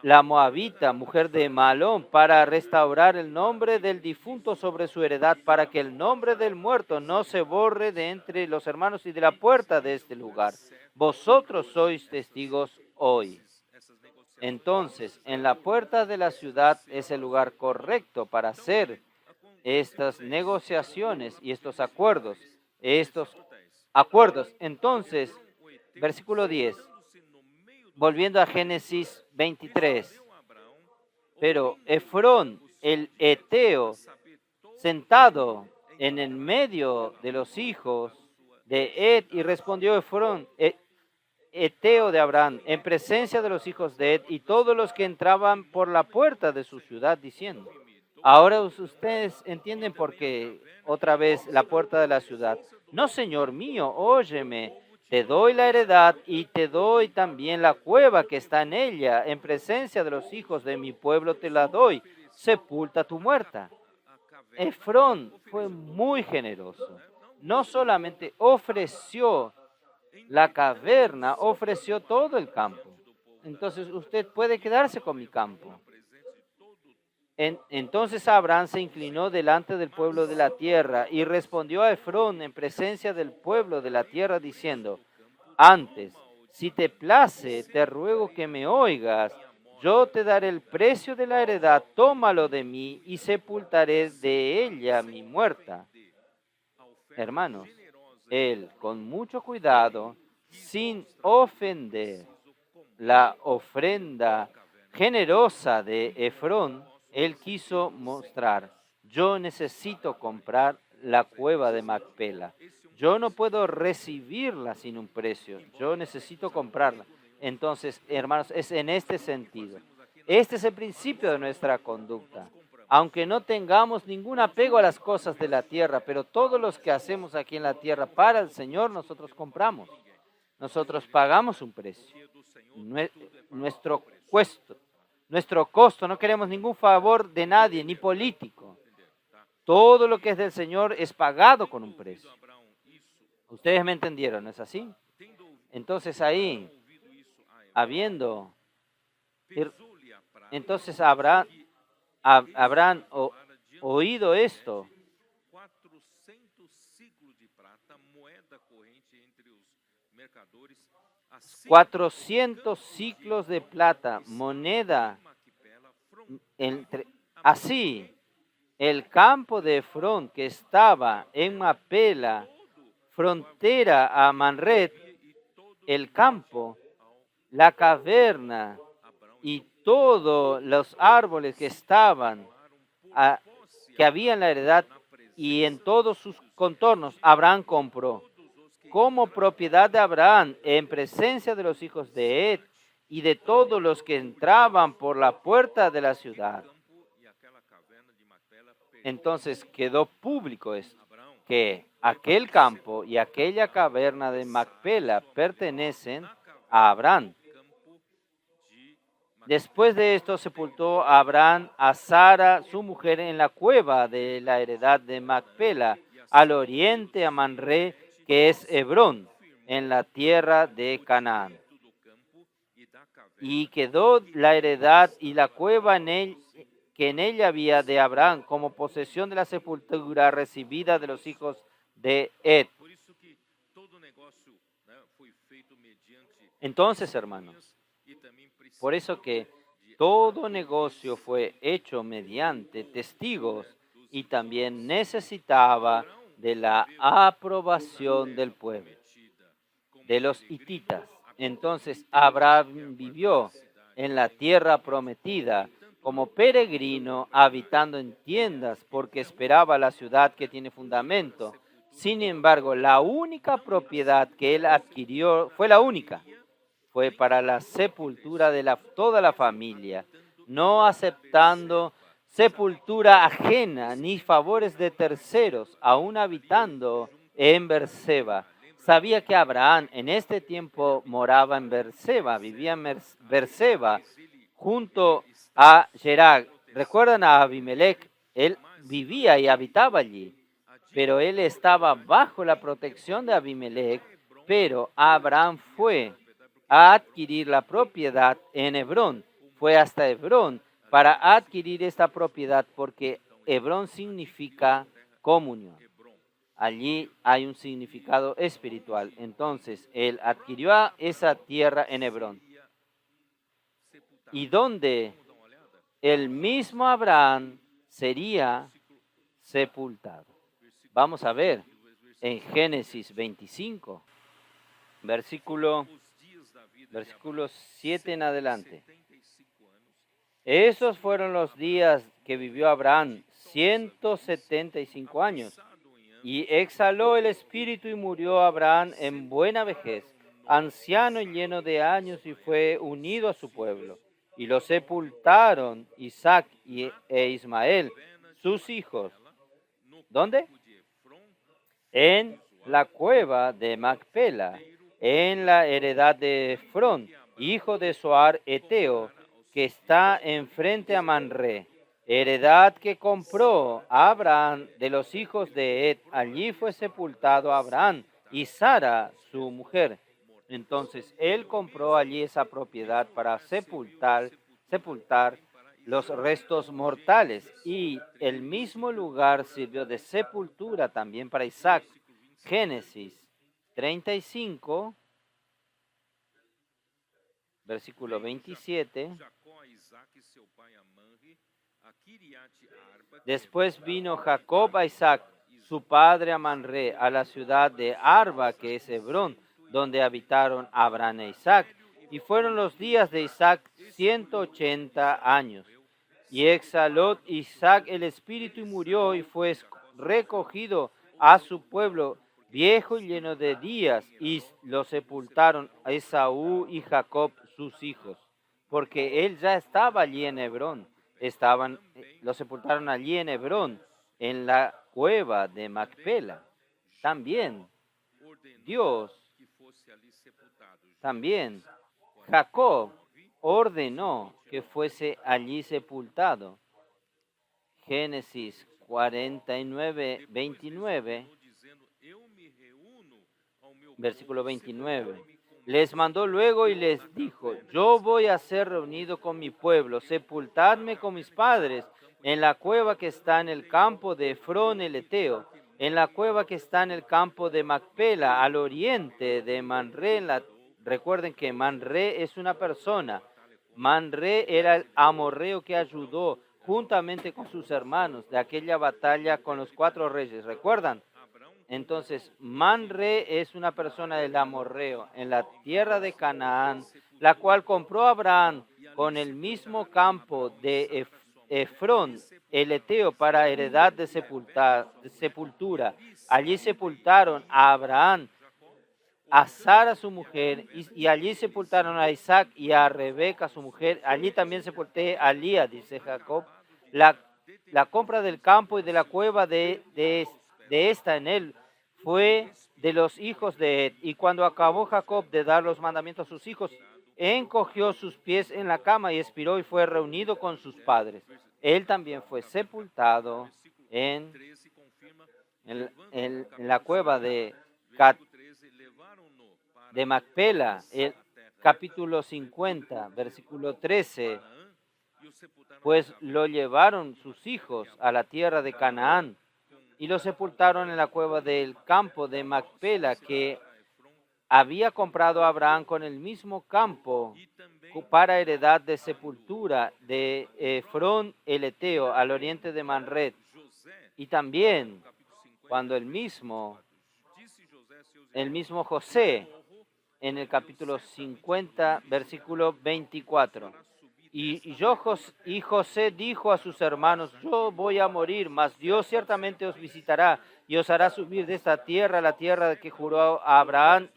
la moabita, mujer de Malón, para restaurar el nombre del difunto sobre su heredad, para que el nombre del muerto no se borre de entre los hermanos y de la puerta de este lugar. Vosotros sois testigos hoy. Entonces, en la puerta de la ciudad es el lugar correcto para hacer estas negociaciones y estos acuerdos. Entonces, versículo 10, volviendo a Génesis 23. Pero Efrón, el eteo, sentado en el medio de los hijos de Ed, y respondió Efrón, eteo de Abraham, en presencia de los hijos de Ed y todos los que entraban por la puerta de su ciudad, diciendo, ahora ustedes entienden por qué otra vez la puerta de la ciudad. No, Señor mío, óyeme, te doy la heredad y te doy también la cueva que está en ella. En presencia de los hijos de mi pueblo te la doy. Sepulta tu muerta. Efrón fue muy generoso. No solamente ofreció la caverna, ofreció todo el campo. Entonces usted puede quedarse con mi campo. Entonces Abraham se inclinó delante del pueblo de la tierra y respondió a Efrón en presencia del pueblo de la tierra diciendo, antes, si te place, te ruego que me oigas, yo te daré el precio de la heredad, tómalo de mí y sepultaré de ella mi muerta. Hermanos, él con mucho cuidado, sin ofender la ofrenda generosa de Efrón, él quiso mostrar, yo necesito comprar la cueva de Macpela. Yo no puedo recibirla sin un precio. Yo necesito comprarla. Entonces, hermanos, es en este sentido. Este es el principio de nuestra conducta. Aunque no tengamos ningún apego a las cosas de la tierra, pero todos los que hacemos aquí en la tierra para el Señor, nosotros compramos. Nosotros pagamos un precio. Nuestro costo, no queremos ningún favor de nadie, ni político. Todo lo que es del Señor es pagado con un precio. Ustedes me entendieron, ¿no es así? Entonces ahí, habiendo, entonces habrán oído esto. 400 ciclos de plata, moneda, así, el campo de Efrón que estaba en Macpela, frontera a Manret, el campo, la caverna y todos los árboles que estaban, que había en la heredad y en todos sus contornos, Abraham compró como propiedad de Abraham en presencia de los hijos de Ed y de todos los que entraban por la puerta de la ciudad. Entonces quedó público esto, que aquel campo y aquella caverna de Macpela pertenecen a Abraham. Después de esto sepultó Abraham a Sara, su mujer, en la cueva de la heredad de Macpela, al oriente a Manré, que es Hebrón, en la tierra de Canaán. Y quedó la heredad y la cueva que en ella había de Abraham como posesión de la sepultura recibida de los hijos de Ed. Entonces, hermanos, por eso que todo negocio fue hecho mediante testigos y también necesitaba de la aprobación del pueblo, de los hititas. Entonces Abraham vivió en la tierra prometida como peregrino, habitando en tiendas, porque esperaba la ciudad que tiene fundamento. Sin embargo, la única propiedad que él adquirió fue la única. Fue para la sepultura de toda la familia, no aceptando sepultura ajena ni favores de terceros, aún habitando en Berseba. Sabía que Abraham en este tiempo moraba en Berseba, vivía en Berseba, junto a Gerar. ¿Recuerdan a Abimelech? Él vivía y habitaba allí, pero él estaba bajo la protección de Abimelech, pero Abraham fue a adquirir la propiedad en Hebrón. Fue hasta Hebrón para adquirir esta propiedad porque Hebrón significa comunión. Allí hay un significado espiritual. Entonces, él adquirió esa tierra en Hebrón. Y donde el mismo Abraham sería sepultado. Vamos a ver en Génesis 25, versículo 7 en adelante. Esos fueron los días que vivió Abraham, 175 años. Y exhaló el espíritu y murió Abraham en buena vejez, anciano y lleno de años, y fue unido a su pueblo. Y lo sepultaron Isaac e Ismael, sus hijos. ¿Dónde? En la cueva de Macpela, en la heredad de Efrón, hijo de Zoar Eteo, que está enfrente a Manré, heredad que compró Abraham de los hijos de Ed. Allí fue sepultado Abraham y Sara, su mujer. Entonces él compró allí esa propiedad para sepultar los restos mortales, y el mismo lugar sirvió de sepultura también para Isaac. Génesis 35, versículo 27. Después vino Jacob a Isaac, su padre, a Manré, a la ciudad de Arba, que es Hebrón, donde habitaron Abraham e Isaac. Y fueron los días de Isaac 180 años. Y exhaló Isaac el espíritu y murió, y fue recogido a su pueblo, viejo y lleno de días, y lo sepultaron a Esaú y Jacob, sus hijos, porque él ya estaba allí en Hebrón. Lo sepultaron allí en Hebrón, en la cueva de Macpela. También Jacob ordenó que fuese allí sepultado. Génesis 49, 29, versículo 29. Les mandó luego y les dijo: yo voy a ser reunido con mi pueblo, sepultadme con mis padres en la cueva que está en el campo de Efrón el Eteo, en la cueva que está en el campo de Macpela, al oriente de Manré. Recuerden que Manré es una persona. Manré era el amorreo que ayudó juntamente con sus hermanos de aquella batalla con los 4 reyes. ¿Recuerdan? Entonces, Manré es una persona del amorreo en la tierra de Canaán, la cual compró Abraham con el mismo campo de Efrón, el Eteo, para heredad de sepultura. Allí sepultaron a Abraham, a Sara su mujer, y allí sepultaron a Isaac y a Rebeca su mujer. Allí también sepulté a Lía, dice Jacob. La compra del campo y de la cueva de esta en él fue de los hijos de Ed. Y cuando acabó Jacob de dar los mandamientos a sus hijos, encogió sus pies en la cama y expiró, y fue reunido con sus padres. Él también fue sepultado en la cueva de Macpela. El capítulo 50, versículo 13. Pues lo llevaron sus hijos a la tierra de Canaán y lo sepultaron en la cueva del campo de Macpela, que había comprado Abraham con el mismo campo para heredad de sepultura de Efrón el Eteo, al oriente de Manré. Y también cuando el mismo José, en el capítulo 50, versículo 24. Y José dijo a sus hermanos, yo voy a morir, mas Dios ciertamente os visitará y os hará subir de esta tierra, la tierra que juró a Abraham,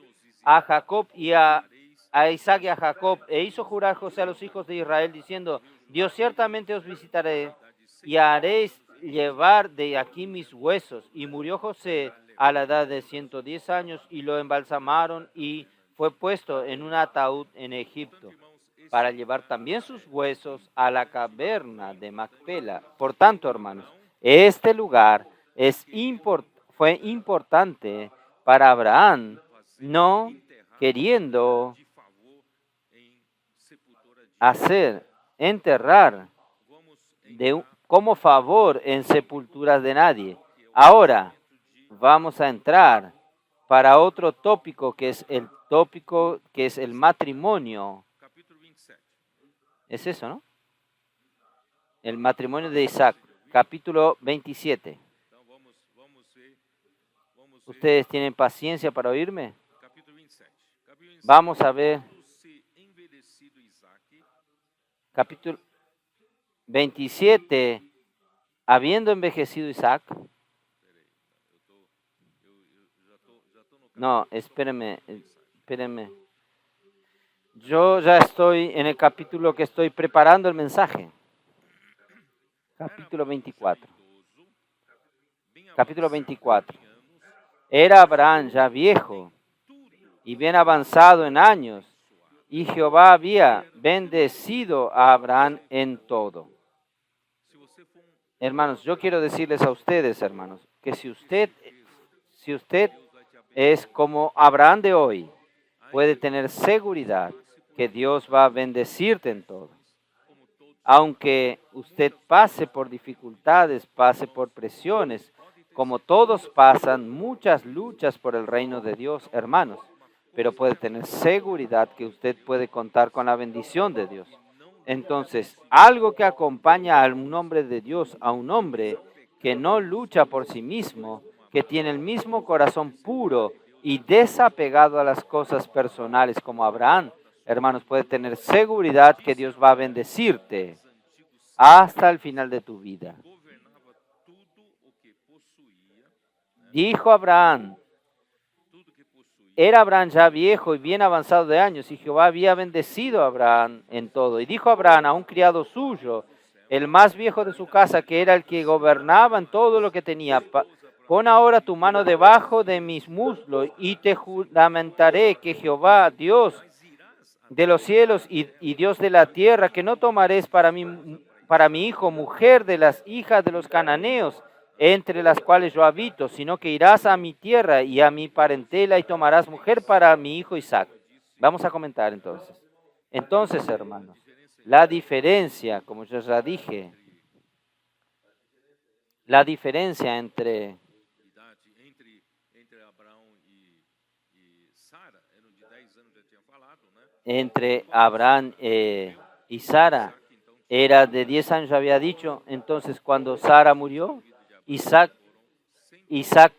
a Jacob y a Isaac y a Jacob. E hizo jurar José a los hijos de Israel, diciendo, Dios ciertamente os visitaré y haréis llevar de aquí mis huesos. Y murió José a la edad de 110 años y lo embalsamaron y fue puesto en un ataúd en Egipto para llevar también sus huesos a la caverna de Macpela. Por tanto, hermanos, este lugar fue importante para Abraham, no queriendo enterrar como favor en sepulturas de nadie. Ahora vamos a entrar para otro tópico que es el matrimonio. Es eso, ¿no? El matrimonio de Isaac, capítulo 27. ¿Ustedes tienen paciencia para oírme? Vamos a ver. Capítulo 27. Habiendo envejecido Isaac. No, espérenme. Yo ya estoy en el capítulo que estoy preparando el mensaje. Capítulo 24. Capítulo 24. Era Abraham ya viejo y bien avanzado en años, y Jehová había bendecido a Abraham en todo. Hermanos, yo quiero decirles a ustedes, hermanos, que si usted es como Abraham de hoy, puede tener seguridad que Dios va a bendecirte en todo. Aunque usted pase por dificultades, pase por presiones, como todos pasan muchas luchas por el reino de Dios, hermanos, pero puede tener seguridad que usted puede contar con la bendición de Dios. Entonces, algo que acompaña a un hombre de Dios, a un hombre que no lucha por sí mismo, que tiene el mismo corazón puro y desapegado a las cosas personales como Abraham, hermanos, puede tener seguridad que Dios va a bendecirte hasta el final de tu vida. Dijo Abraham, era Abraham ya viejo y bien avanzado de años, y Jehová había bendecido a Abraham en todo. Y dijo Abraham a un criado suyo, el más viejo de su casa, que era el que gobernaba en todo lo que tenía, pon ahora tu mano debajo de mis muslos y te juramentaré que Jehová, Dios de los cielos y Dios de la tierra, que no tomaréis para mi hijo mujer de las hijas de los cananeos, entre las cuales yo habito, sino que irás a mi tierra y a mi parentela y tomarás mujer para mi hijo Isaac. Vamos a comentar entonces. Entonces, hermanos, la diferencia, como yo ya dije, la diferencia entre Abraham y Sara era de 10 años, había dicho. Entonces, cuando Sara murió, Isaac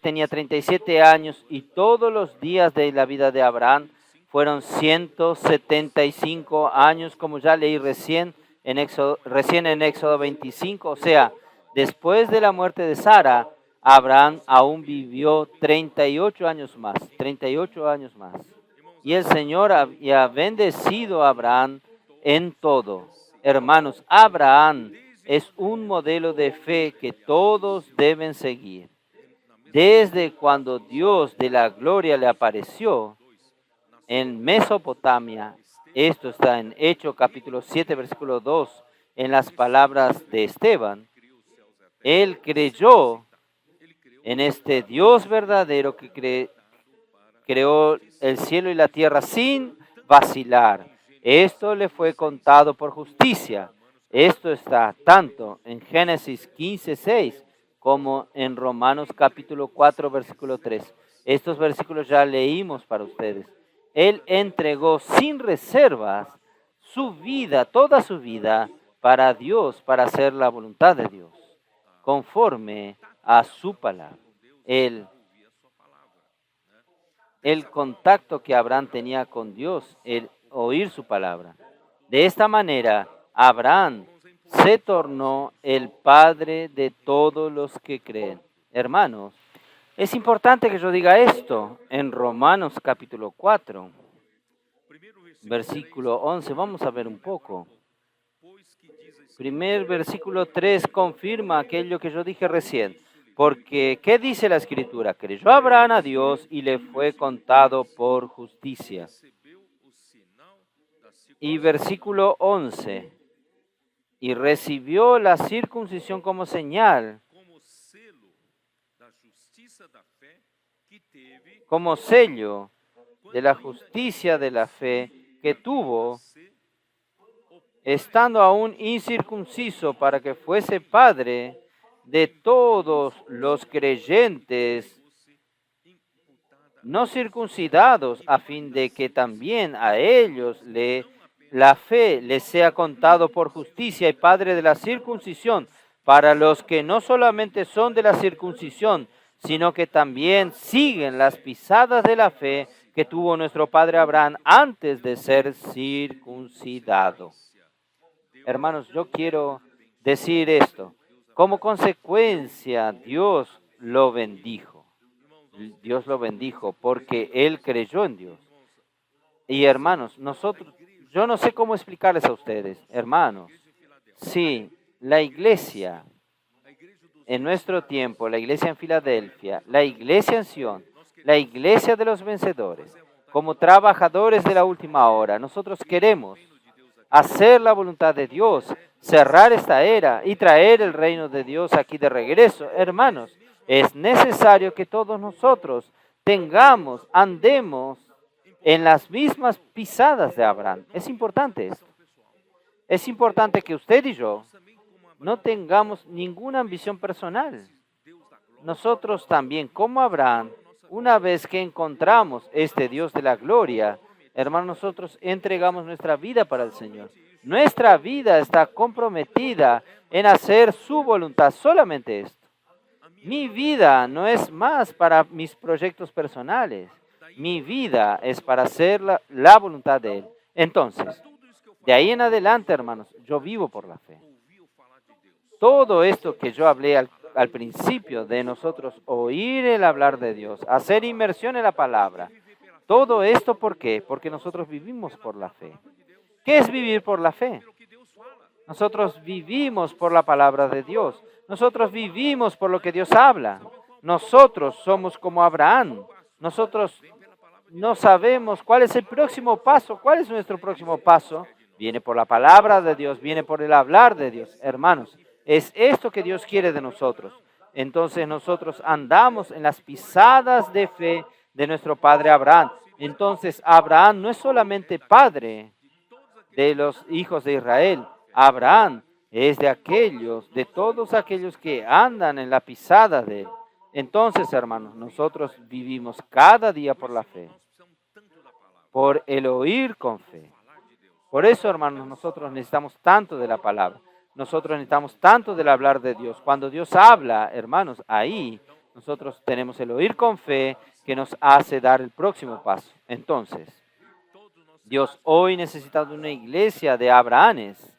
tenía 37 años y todos los días de la vida de Abraham fueron 175 años, como ya leí recién en Éxodo 25. O sea, después de la muerte de Sara, Abraham aún vivió 38 años más, 38 años más. Y el Señor había bendecido a Abraham en todo. Hermanos, Abraham es un modelo de fe que todos deben seguir. Desde cuando Dios de la gloria le apareció en Mesopotamia, esto está en Hechos capítulo 7, versículo 2, en las palabras de Esteban, él creyó en este Dios verdadero que creó el cielo y la tierra sin vacilar. Esto le fue contado por justicia. Esto está tanto en Génesis 15:6 como en Romanos capítulo 4, versículo 3. Estos versículos ya leímos para ustedes. Él entregó sin reservas su vida, toda su vida, para Dios, para hacer la voluntad de Dios, conforme a su palabra. El contacto que Abraham tenía con Dios, el oír su palabra. De esta manera, Abraham se tornó el padre de todos los que creen. Hermanos, es importante que yo diga esto en Romanos capítulo 4, versículo 11. Vamos a ver un poco. Primer versículo 3 confirma aquello que yo dije recién. Porque, ¿qué dice la Escritura? Creyó Abraham a Dios y le fue contado por justicia. Y versículo 11. Y recibió la circuncisión como señal, como sello de la justicia de la fe que tuvo, estando aún incircunciso, para que fuese padre de todos los creyentes no circuncidados, a fin de que también a ellos la fe les sea contado por justicia, y padre de la circuncisión para los que no solamente son de la circuncisión, sino que también siguen las pisadas de la fe que tuvo nuestro padre Abraham antes de ser circuncidado. Hermanos, yo quiero decir esto. Como consecuencia, Dios lo bendijo. Dios lo bendijo porque él creyó en Dios. Y hermanos, yo no sé cómo explicarles a ustedes, hermanos, sí, la iglesia en nuestro tiempo, la iglesia en Filadelfia, la iglesia en Sion, la iglesia de los vencedores, como trabajadores de la última hora, nosotros queremos hacer la voluntad de Dios, cerrar esta era y traer el reino de Dios aquí de regreso. Hermanos, es necesario que todos nosotros andemos en las mismas pisadas de Abraham. Es importante esto. Es importante que usted y yo no tengamos ninguna ambición personal. Nosotros también, como Abraham, una vez que encontramos este Dios de la gloria, hermanos, nosotros entregamos nuestra vida para el Señor. Nuestra vida está comprometida en hacer su voluntad, solamente esto. Mi vida no es más para mis proyectos personales. Mi vida es para hacer la voluntad de Él. Entonces, de ahí en adelante, hermanos, yo vivo por la fe. Todo esto que yo hablé al principio de nosotros oír el hablar de Dios, hacer inmersión en la palabra, todo esto, ¿por qué? Porque nosotros vivimos por la fe. ¿Qué es vivir por la fe? Nosotros vivimos por la palabra de Dios. Nosotros vivimos por lo que Dios habla. Nosotros somos como Abraham. Nosotros no sabemos cuál es el próximo paso. ¿Cuál es nuestro próximo paso? Viene por la palabra de Dios, viene por el hablar de Dios. Hermanos, es esto que Dios quiere de nosotros. Entonces nosotros andamos en las pisadas de fe de nuestro padre Abraham. Entonces Abraham no es solamente padre de los hijos de Israel. Abraham es de todos aquellos que andan en la pisada de él. Entonces, hermanos, nosotros vivimos cada día por la fe, por el oír con fe. Por eso, hermanos, nosotros necesitamos tanto de la palabra. Nosotros necesitamos tanto del hablar de Dios. Cuando Dios habla, hermanos, ahí nosotros tenemos el oír con fe que nos hace dar el próximo paso. Entonces, Dios hoy necesita de una iglesia de Abrahames.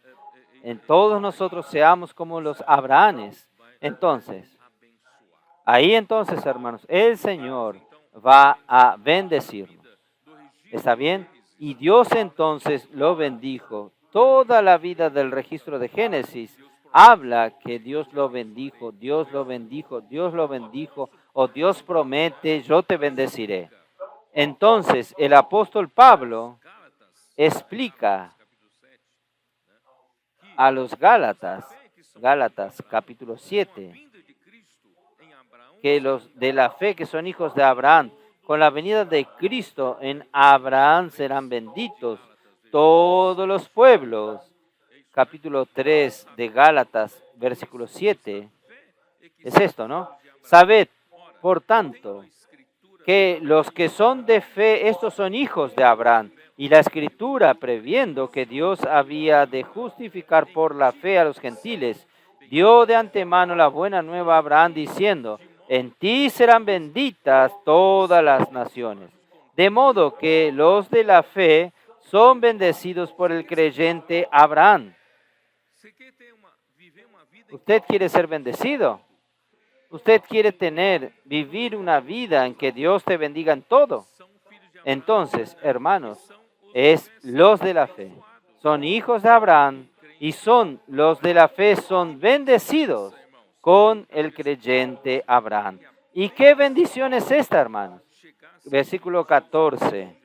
En todos nosotros seamos como los Abrahames. Entonces, hermanos, el Señor va a bendecirnos. ¿Está bien? Y Dios entonces lo bendijo. Toda la vida del registro de Génesis habla que Dios lo bendijo, Dios lo bendijo, Dios lo bendijo, o Dios promete, yo te bendeciré. Entonces, el apóstol Pablo explica a los Gálatas capítulo 7, que los de la fe que son hijos de Abraham, con la venida de Cristo en Abraham serán benditos todos los pueblos. Capítulo 3 de Gálatas, versículo 7. Es esto, ¿no? Sabed, por tanto, que los que son de fe, estos son hijos de Abraham. Y la Escritura, previendo que Dios había de justificar por la fe a los gentiles, dio de antemano la buena nueva a Abraham, diciendo: en ti serán benditas todas las naciones. De modo que los de la fe son bendecidos por el creyente Abraham. ¿Usted quiere ser bendecido? ¿Usted quiere vivir una vida en que Dios te bendiga en todo? Entonces, hermanos, es los de la fe. Son hijos de Abraham y los de la fe son bendecidos con el creyente Abraham. ¿Y qué bendición es esta, hermanos? Versículo 14.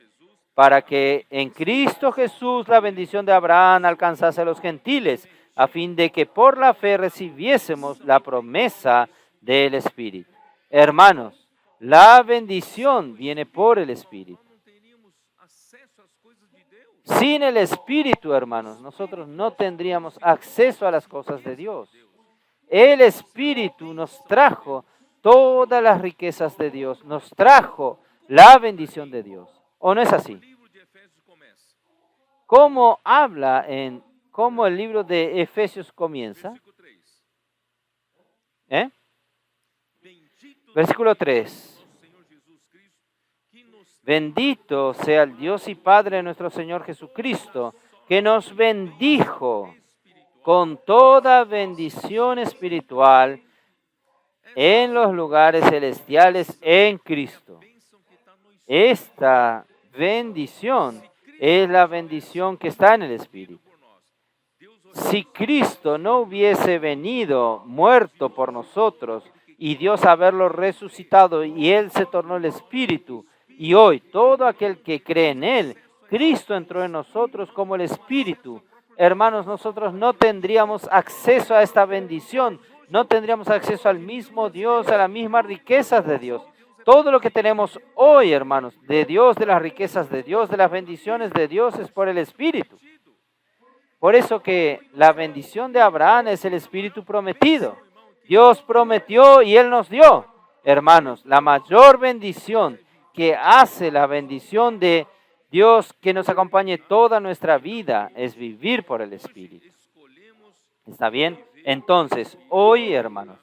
Para que en Cristo Jesús la bendición de Abraham alcanzase a los gentiles, a fin de que por la fe recibiésemos la promesa del Espíritu. Hermanos, la bendición viene por el Espíritu. Sin el Espíritu, hermanos, nosotros no tendríamos acceso a las cosas de Dios. El Espíritu nos trajo todas las riquezas de Dios, nos trajo la bendición de Dios. ¿O no es así? ¿Cómo cómo el libro de Efesios comienza? Versículo 3. Bendito sea el Dios y Padre de nuestro Señor Jesucristo, que nos bendijo con toda bendición espiritual en los lugares celestiales en Cristo. Esta bendición es la bendición que está en el Espíritu. Si Cristo no hubiese venido muerto por nosotros y Dios haberlo resucitado y Él se tornó el Espíritu, y hoy todo aquel que cree en Él, Cristo entró en nosotros como el Espíritu. Hermanos, nosotros no tendríamos acceso a esta bendición, no tendríamos acceso al mismo Dios, a las mismas riquezas de Dios. Todo lo que tenemos hoy, hermanos, de Dios, de las riquezas de Dios, de las bendiciones de Dios, es por el Espíritu. Por eso que la bendición de Abraham es el Espíritu prometido. Dios prometió y Él nos dio. Hermanos, la mayor bendición que hace la bendición de Dios que nos acompañe toda nuestra vida es vivir por el Espíritu. ¿Está bien? Entonces, hoy, hermanos,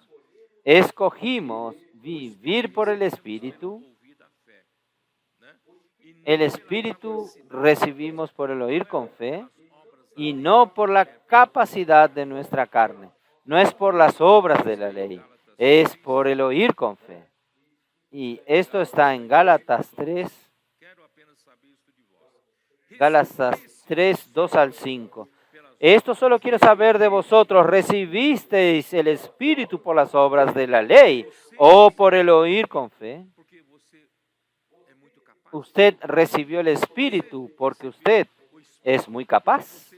escogimos vivir por el Espíritu. El Espíritu recibimos por el oír con fe y no por la capacidad de nuestra carne. No es por las obras de la ley, es por el oír con fe. Y esto está en Gálatas 3, 2 al 5. Esto solo quiero saber de vosotros, ¿recibisteis el Espíritu por las obras de la ley o por el oír con fe? Usted recibió el Espíritu porque usted es muy capaz.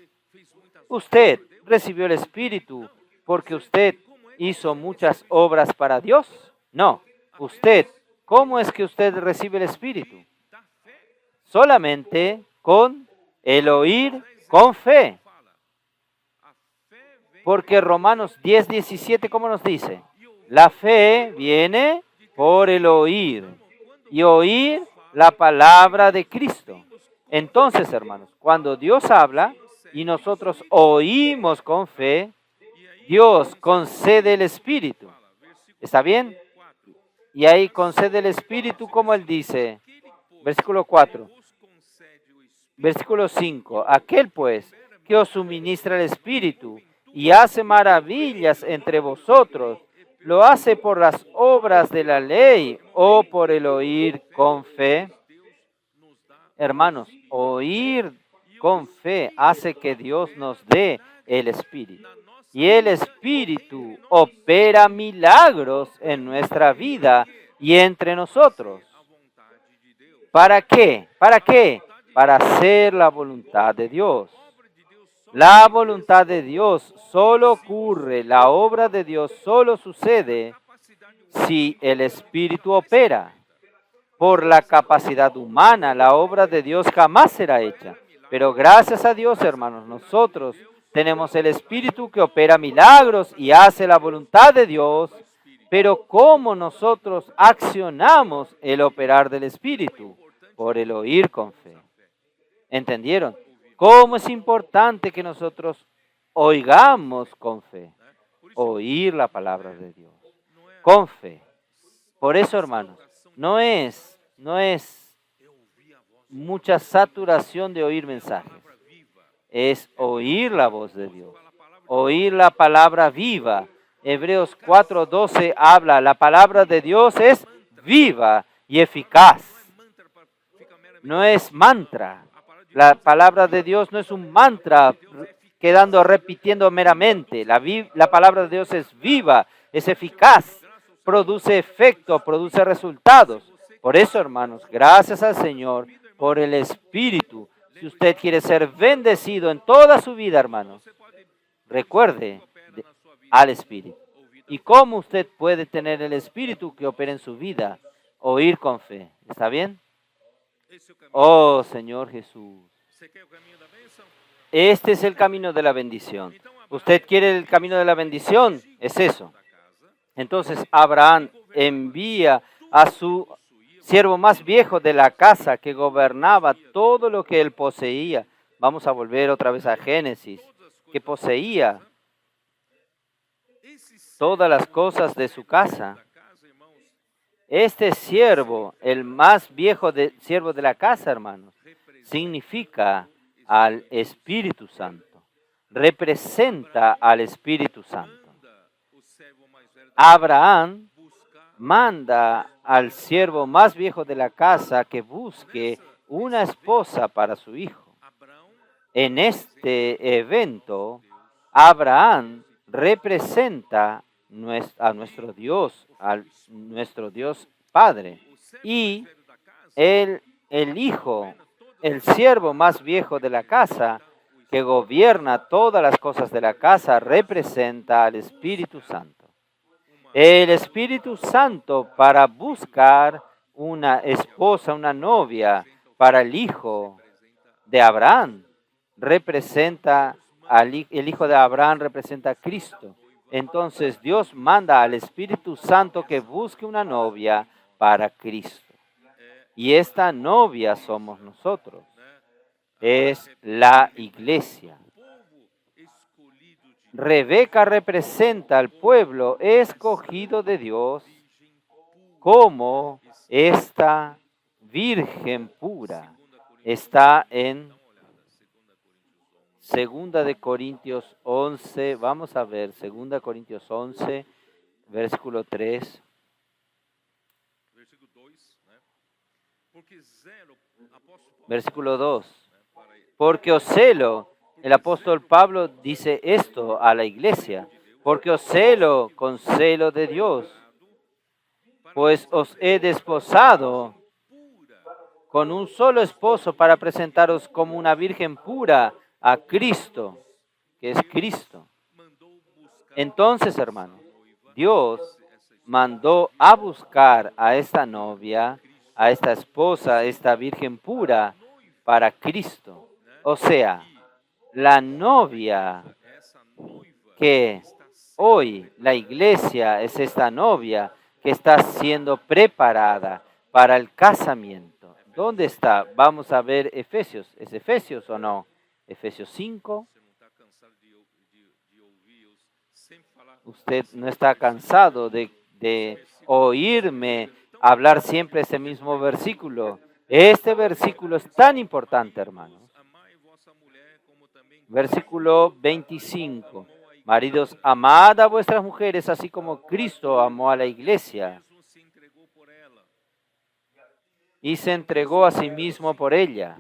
Usted recibió el Espíritu porque usted hizo muchas obras para Dios. No, ¿cómo es que usted recibe el Espíritu? Solamente con el oír con fe. Porque Romanos 10:17, ¿cómo nos dice? La fe viene por el oír y oír la palabra de Cristo. Entonces, hermanos, cuando Dios habla y nosotros oímos con fe, Dios concede el Espíritu. ¿Está bien? Y ahí concede el Espíritu como Él dice. Versículo 4. Versículo 5. Aquel pues que os suministra el Espíritu y hace maravillas entre vosotros, ¿lo hace por las obras de la ley o por el oír con fe? Hermanos, oír con fe hace que Dios nos dé el Espíritu. Y el Espíritu opera milagros en nuestra vida y entre nosotros. ¿Para qué? ¿Para qué? Para hacer la voluntad de Dios. La voluntad de Dios solo ocurre, la obra de Dios solo sucede si el Espíritu opera. Por la capacidad humana, la obra de Dios jamás será hecha. Pero gracias a Dios, hermanos, nosotros tenemos el Espíritu que opera milagros y hace la voluntad de Dios. Pero ¿cómo nosotros accionamos el operar del Espíritu? Por el oír con fe. ¿Entendieron? ¿Cómo es importante que nosotros oigamos con fe? Oír la palabra de Dios. Con fe. Por eso, hermanos, no es mucha saturación de oír mensajes. Es oír la voz de Dios. Oír la palabra viva. Hebreos 4:12 habla, la palabra de Dios es viva y eficaz. No es mantra. La palabra de Dios no es un mantra quedando repitiendo meramente. La palabra de Dios es viva, es eficaz, produce efecto, produce resultados. Por eso, hermanos, gracias al Señor por el Espíritu. Si usted quiere ser bendecido en toda su vida, hermanos, recuerde al Espíritu. ¿Y cómo usted puede tener el Espíritu que opera en su vida? Oír con fe. ¿Está bien? Oh, Señor Jesús. Este es el camino de la bendición. ¿Usted quiere el camino de la bendición? Es eso. Entonces Abraham envía a su siervo más viejo de la casa que gobernaba todo lo que él poseía. Vamos a volver otra vez a Génesis. Que poseía todas las cosas de su casa. Este siervo, el más viejo siervo de la casa, hermanos, significa al Espíritu Santo. Representa al Espíritu Santo. Abraham manda al siervo más viejo de la casa que busque una esposa para su hijo. En este evento, Abraham representa a nuestro Dios, a nuestro Dios Padre. Y el hijo, el siervo más viejo de la casa, que gobierna todas las cosas de la casa, representa al Espíritu Santo. El Espíritu Santo para buscar una esposa, una novia para el hijo de Abraham, representa el hijo de Abraham representa a Cristo. Entonces Dios manda al Espíritu Santo que busque una novia para Cristo. Y esta novia somos nosotros. Es la iglesia. Rebeca representa al pueblo escogido de Dios como esta virgen pura. Está en 2 de Corintios 11, vamos a ver, 2 Corintios 11, versículo 3. Versículo 2. Porque os celo, el apóstol Pablo dice esto a la iglesia, porque os celo con celo de Dios, pues os he desposado con un solo esposo para presentaros como una virgen pura a Cristo, que es Cristo. Entonces, hermanos, Dios mandó a buscar a esta novia, a esta esposa, a esta virgen pura para Cristo. O sea, la novia que hoy la iglesia es esta novia que está siendo preparada para el casamiento. ¿Dónde está? Vamos a ver Efesios. ¿Es Efesios o no? Efesios 5. Usted no está cansado de oírme hablar siempre este mismo versículo. Este versículo es tan importante, hermanos. Versículo 25. Maridos, amad a vuestras mujeres, así como Cristo amó a la iglesia y se entregó a sí mismo por ella.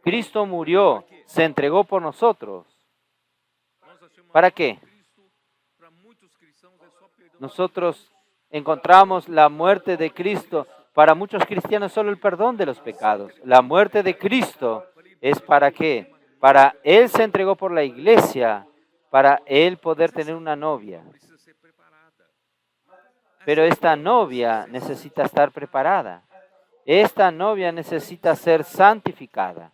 Cristo murió, se entregó por nosotros. ¿Para qué? Nosotros encontramos la muerte de Cristo. Para muchos cristianos solo el perdón de los pecados. La muerte de Cristo es ¿para qué? Para Él se entregó por la iglesia, para Él poder tener una novia. Pero esta novia necesita estar preparada. Esta novia necesita ser santificada.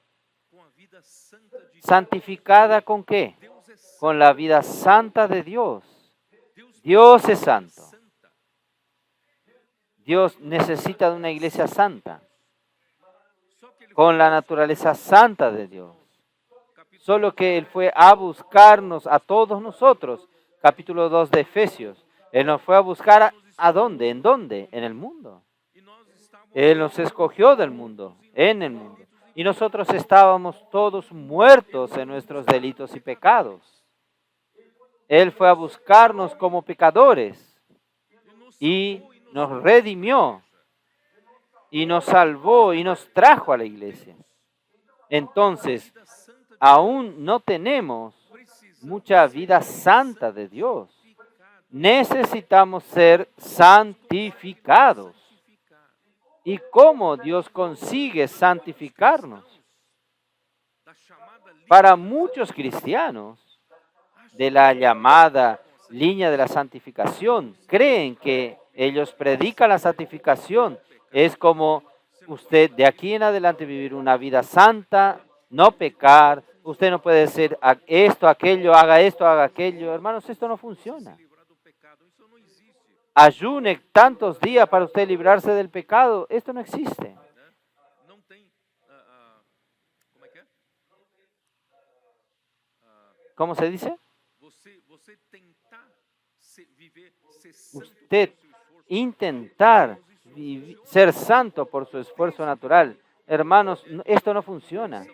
¿Santificada con qué? Con la vida santa de Dios. Dios es santo. Dios necesita de una iglesia santa, con la naturaleza santa de Dios. Solo que Él fue a buscarnos a todos nosotros. Capítulo 2 de Efesios. Él nos fue a buscar ¿a dónde? ¿En dónde? En el mundo. Él nos escogió del mundo, en el mundo. y nosotros estábamos todos muertos en nuestros delitos y pecados. Él fue a buscarnos como pecadores y nos redimió y nos salvó y nos trajo a la iglesia. Entonces, aún no tenemos mucha vida santa de Dios. Necesitamos ser santificados. ¿Y cómo Dios consigue santificarnos? Para muchos cristianos de la llamada línea de la santificación, creen que ellos predican la santificación. Es como usted de aquí en adelante vivir una vida santa, no pecar. Usted no puede decir esto, aquello, haga aquello. Hermanos, esto no funciona. Ayune tantos días para usted librarse del pecado. Esto no existe. ¿Cómo se dice? Usted intentar ser santo por su esfuerzo natural. Hermanos, esto no funciona.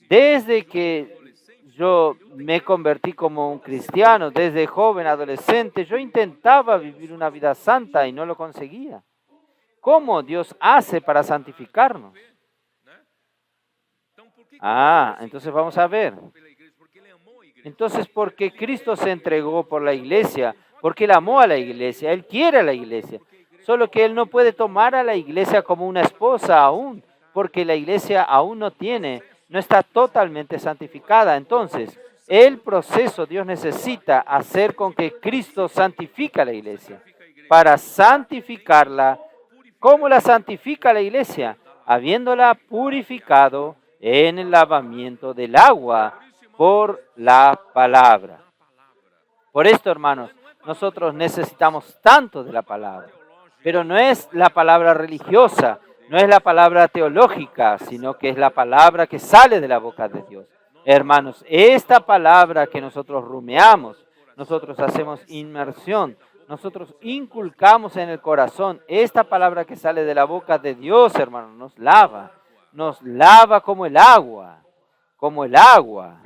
Desde que yo me convertí como un cristiano, desde joven, adolescente, yo intentaba vivir una vida santa y no lo conseguía. ¿Cómo Dios hace para santificarnos? Entonces vamos a ver. Entonces, porque Cristo se entregó por la iglesia, porque Él amó a la iglesia, Él quiere a la iglesia. Solo que Él no puede tomar a la iglesia como una esposa aún, porque la iglesia aún no está totalmente santificada. Entonces, el proceso Dios necesita hacer con que Cristo santifique a la iglesia. Para santificarla, ¿cómo la santifica la iglesia? Habiéndola purificado en el lavamiento del agua por la palabra. Por esto, hermanos, nosotros necesitamos tanto de la palabra, pero no es la palabra religiosa, no es la palabra teológica, sino que es la palabra que sale de la boca de Dios. Hermanos, esta palabra que nosotros rumiamos, nosotros hacemos inmersión, nosotros inculcamos en el corazón, esta palabra que sale de la boca de Dios, hermanos, nos lava como el agua, como el agua.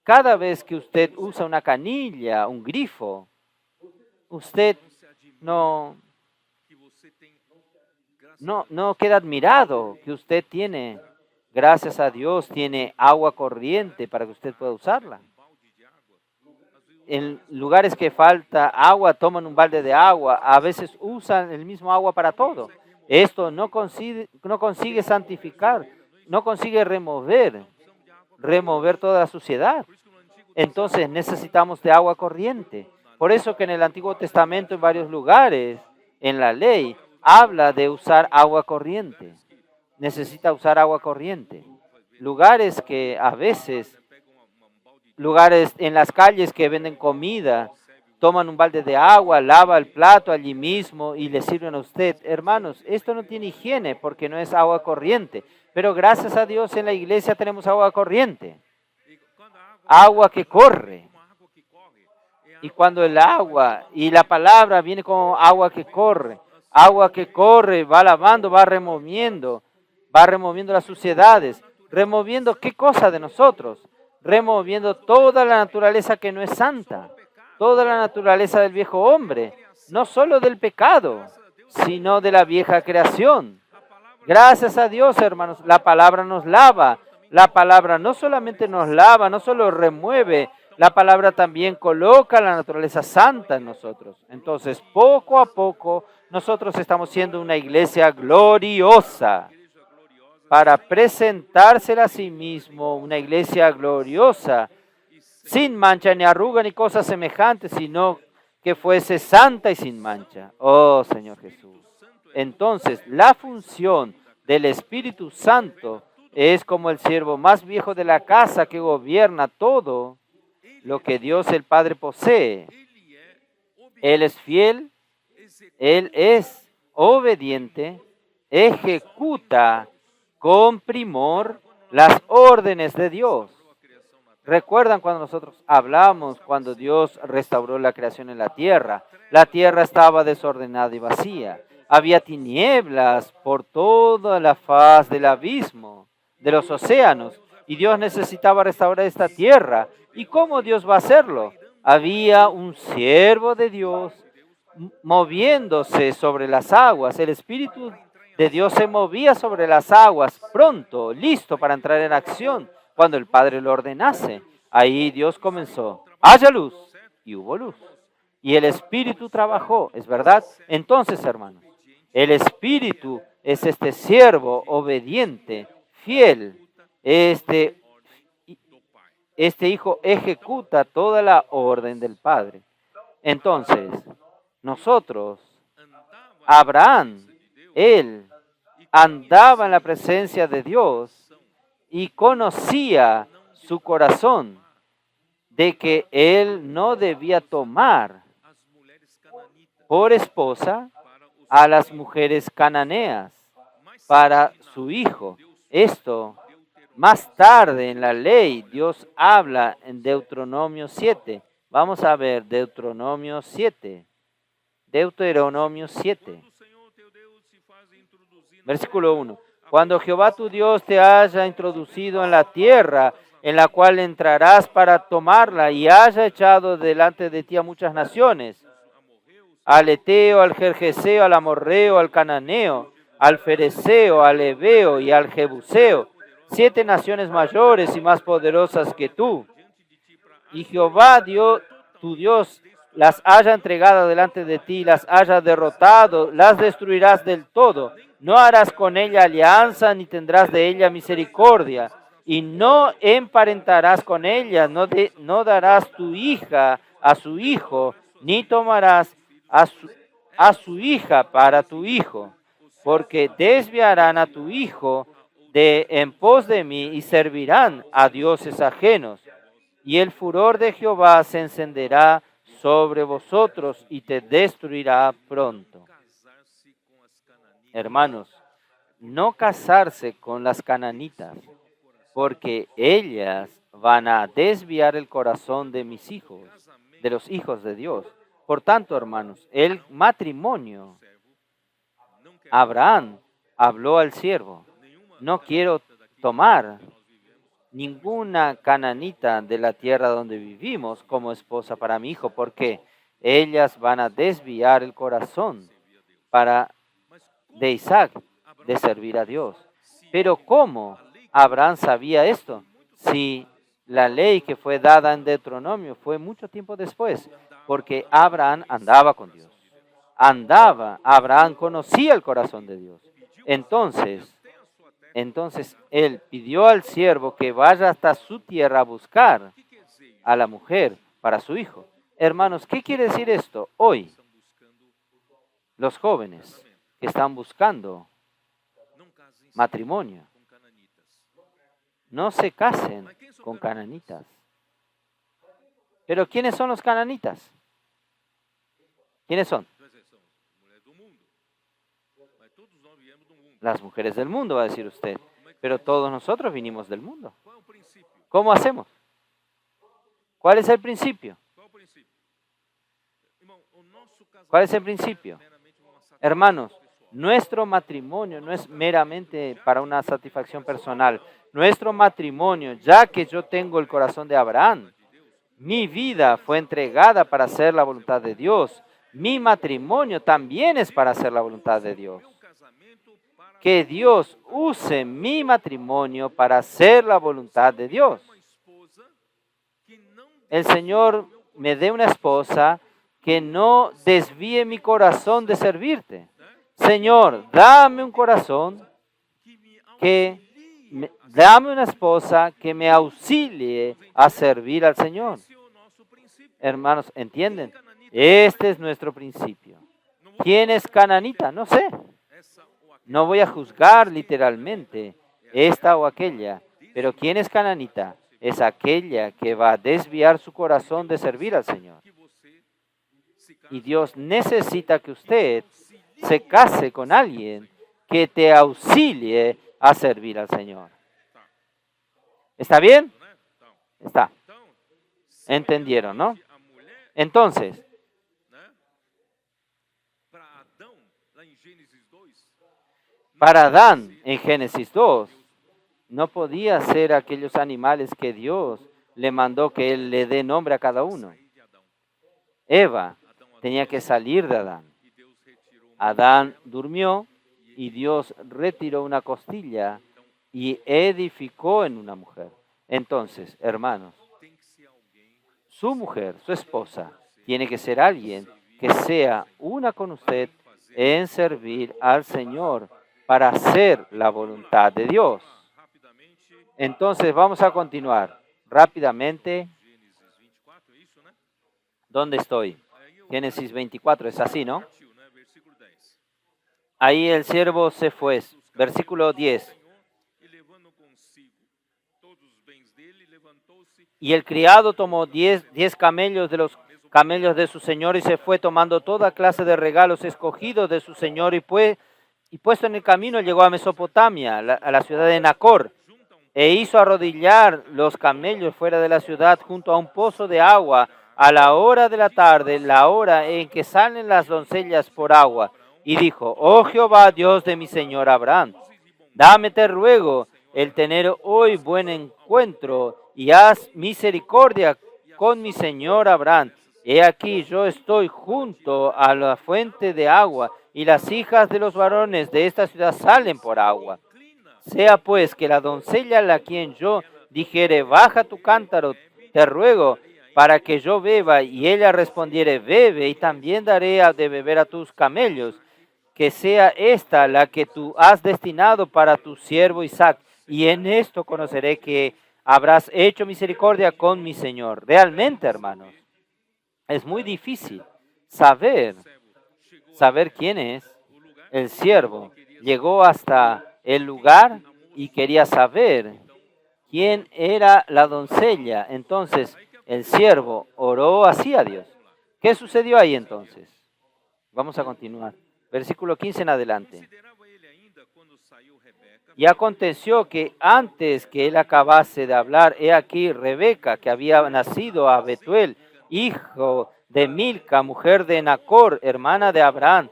Cada vez que usted usa una canilla, un grifo, usted no queda admirado que usted tiene, gracias a Dios, tiene agua corriente para que usted pueda usarla. En lugares que falta agua, toman un balde de agua. A veces usan el mismo agua para todo. Esto no consigue santificar, no consigue remover toda la suciedad. Entonces necesitamos de agua corriente. Por eso que en el Antiguo Testamento, en varios lugares, en la ley, habla de usar agua corriente. Necesita usar agua corriente. Lugares en las calles que venden comida, toman un balde de agua, lava el plato allí mismo y le sirven a usted. Hermanos, esto no tiene higiene porque no es agua corriente. Pero gracias a Dios en la iglesia tenemos agua corriente. Agua que corre. Y cuando el agua y la palabra viene como agua que corre, va lavando, va removiendo las suciedades. ¿Removiendo qué cosa de nosotros? Removiendo toda la naturaleza que no es santa, toda la naturaleza del viejo hombre, no solo del pecado, sino de la vieja creación. Gracias a Dios, hermanos, la palabra nos lava. La palabra no solamente nos lava, no solo remueve, la palabra también coloca la naturaleza santa en nosotros. Entonces, poco a poco, nosotros estamos siendo una iglesia gloriosa para presentársela a sí mismo, una iglesia gloriosa, sin mancha ni arruga ni cosas semejantes, sino que fuese santa y sin mancha. Oh, Señor Jesús. Entonces, la función del Espíritu Santo es como el siervo más viejo de la casa que gobierna todo lo que Dios el Padre posee. Él es fiel, Él es obediente, ejecuta con primor las órdenes de Dios. ¿Recuerdan cuando nosotros hablamos, cuando Dios restauró la creación en la tierra? La tierra estaba desordenada y vacía. Había tinieblas por toda la faz del abismo, de los océanos, y Dios necesitaba restaurar esta tierra. ¿Y cómo Dios va a hacerlo? Había un siervo de Dios moviéndose sobre las aguas. El Espíritu de Dios se movía sobre las aguas, pronto, listo para entrar en acción, cuando el Padre lo ordenase. Ahí Dios comenzó, haya luz, y hubo luz. Y el Espíritu trabajó, ¿es verdad? Entonces, hermanos, el Espíritu es este siervo obediente, fiel. Este Hijo ejecuta toda la orden del Padre. Entonces, nosotros, Abraham, él andaba en la presencia de Dios y conocía su corazón de que él no debía tomar por esposa a las mujeres cananeas para su hijo. Esto, más tarde en la ley, Dios habla en Deuteronomio 7. Vamos a ver Deuteronomio 7. Deuteronomio 7. Versículo 1. Cuando Jehová tu Dios te haya introducido en la tierra en la cual entrarás para tomarla y haya echado delante de ti a muchas naciones, al Eteo, al Gergeseo, al Amorreo, al Cananeo, al Fereceo, al Heveo y al Jebuseo, 7 naciones mayores y más poderosas que tú. Y Jehová Dios, tu Dios, las haya entregado delante de ti, las haya derrotado, las destruirás del todo. No harás con ella alianza, ni tendrás de ella misericordia, y no emparentarás con ella, no darás tu hija a su hijo, ni tomarás a su hija para tu hijo, porque desviarán a tu hijo de en pos de mí y servirán a dioses ajenos. Y el furor de Jehová se encenderá sobre vosotros y te destruirá pronto. Hermanos, no casarse con las cananitas, porque ellas van a desviar el corazón de mis hijos, de los hijos de Dios. Por tanto, hermanos, el matrimonio, Abraham habló al siervo, no quiero tomar ninguna cananita de la tierra donde vivimos como esposa para mi hijo, porque ellas van a desviar el corazón de Isaac de servir a Dios. Pero ¿cómo Abraham sabía esto? Si la ley que fue dada en Deuteronomio fue mucho tiempo después, porque Abraham andaba con Dios. Abraham conocía el corazón de Dios. Entonces él pidió al siervo que vaya hasta su tierra a buscar a la mujer para su hijo. Hermanos, ¿qué quiere decir esto? Hoy, los jóvenes que están buscando matrimonio, no se casen con cananitas. Pero ¿quiénes son los cananitas? ¿Quiénes son? Las mujeres del mundo, va a decir usted. Pero todos nosotros vinimos del mundo. ¿Cómo hacemos? ¿Cuál es el principio? ¿Cuál es el principio? Hermanos, nuestro matrimonio no es meramente para una satisfacción personal. Nuestro matrimonio, ya que yo tengo el corazón de Abraham, mi vida fue entregada para hacer la voluntad de Dios. Mi matrimonio también es para hacer la voluntad de Dios. Que Dios use mi matrimonio para hacer la voluntad de Dios. El Señor me dé una esposa que no desvíe mi corazón de servirte. Señor, dame un corazón dame una esposa que me auxilie a servir al Señor. Hermanos, ¿entienden? Este es nuestro principio. ¿Quién es cananita? No sé. No voy a juzgar literalmente esta o aquella, pero ¿quién es cananita? Es aquella que va a desviar su corazón de servir al Señor. Y Dios necesita que usted se case con alguien que te auxilie a servir al Señor. ¿Está bien? Está. ¿Entendieron, no? Entonces, Para Adán, en Génesis 2, no podía ser aquellos animales que Dios le mandó que él le dé nombre a cada uno. Eva tenía que salir de Adán. Adán durmió y Dios retiró una costilla y edificó en una mujer. Entonces, hermanos, su mujer, su esposa, tiene que ser alguien que sea una con usted en servir al Señor para hacer la voluntad de Dios. Entonces, vamos a continuar rápidamente. ¿Dónde estoy? Génesis 24, es así, ¿no? Ahí el siervo se fue. Versículo 10. Y el criado tomó 10 camellos de los camellos de su señor y se fue tomando toda clase de regalos escogidos de su señor y puesto en el camino llegó a Mesopotamia, a la ciudad de Nacor, e hizo arrodillar los camellos fuera de la ciudad junto a un pozo de agua a la hora de la tarde, la hora en que salen las doncellas por agua. Y dijo: oh Jehová, Dios de mi señor Abraham, dame, te ruego, el tener hoy buen encuentro y haz misericordia con mi señor Abraham. He aquí, yo estoy junto a la fuente de agua y las hijas de los varones de esta ciudad salen por agua. Sea pues que la doncella a la quien yo dijere: baja tu cántaro, te ruego, para que yo beba, y ella respondiere: bebe, y también daré de beber a tus camellos, que sea esta la que tú has destinado para tu siervo Isaac, y en esto conoceré que habrás hecho misericordia con mi Señor. Realmente, hermanos, es muy difícil saber quién es el siervo. Llegó hasta el lugar y quería saber quién era la doncella. Entonces, el siervo oró así a Dios. ¿Qué sucedió ahí entonces? Vamos a continuar. Versículo 15 en adelante. Y aconteció que antes que él acabase de hablar, he aquí Rebeca, que había nacido a Betuel, hijo de Milca, mujer de Nacor, hermano de Abraham,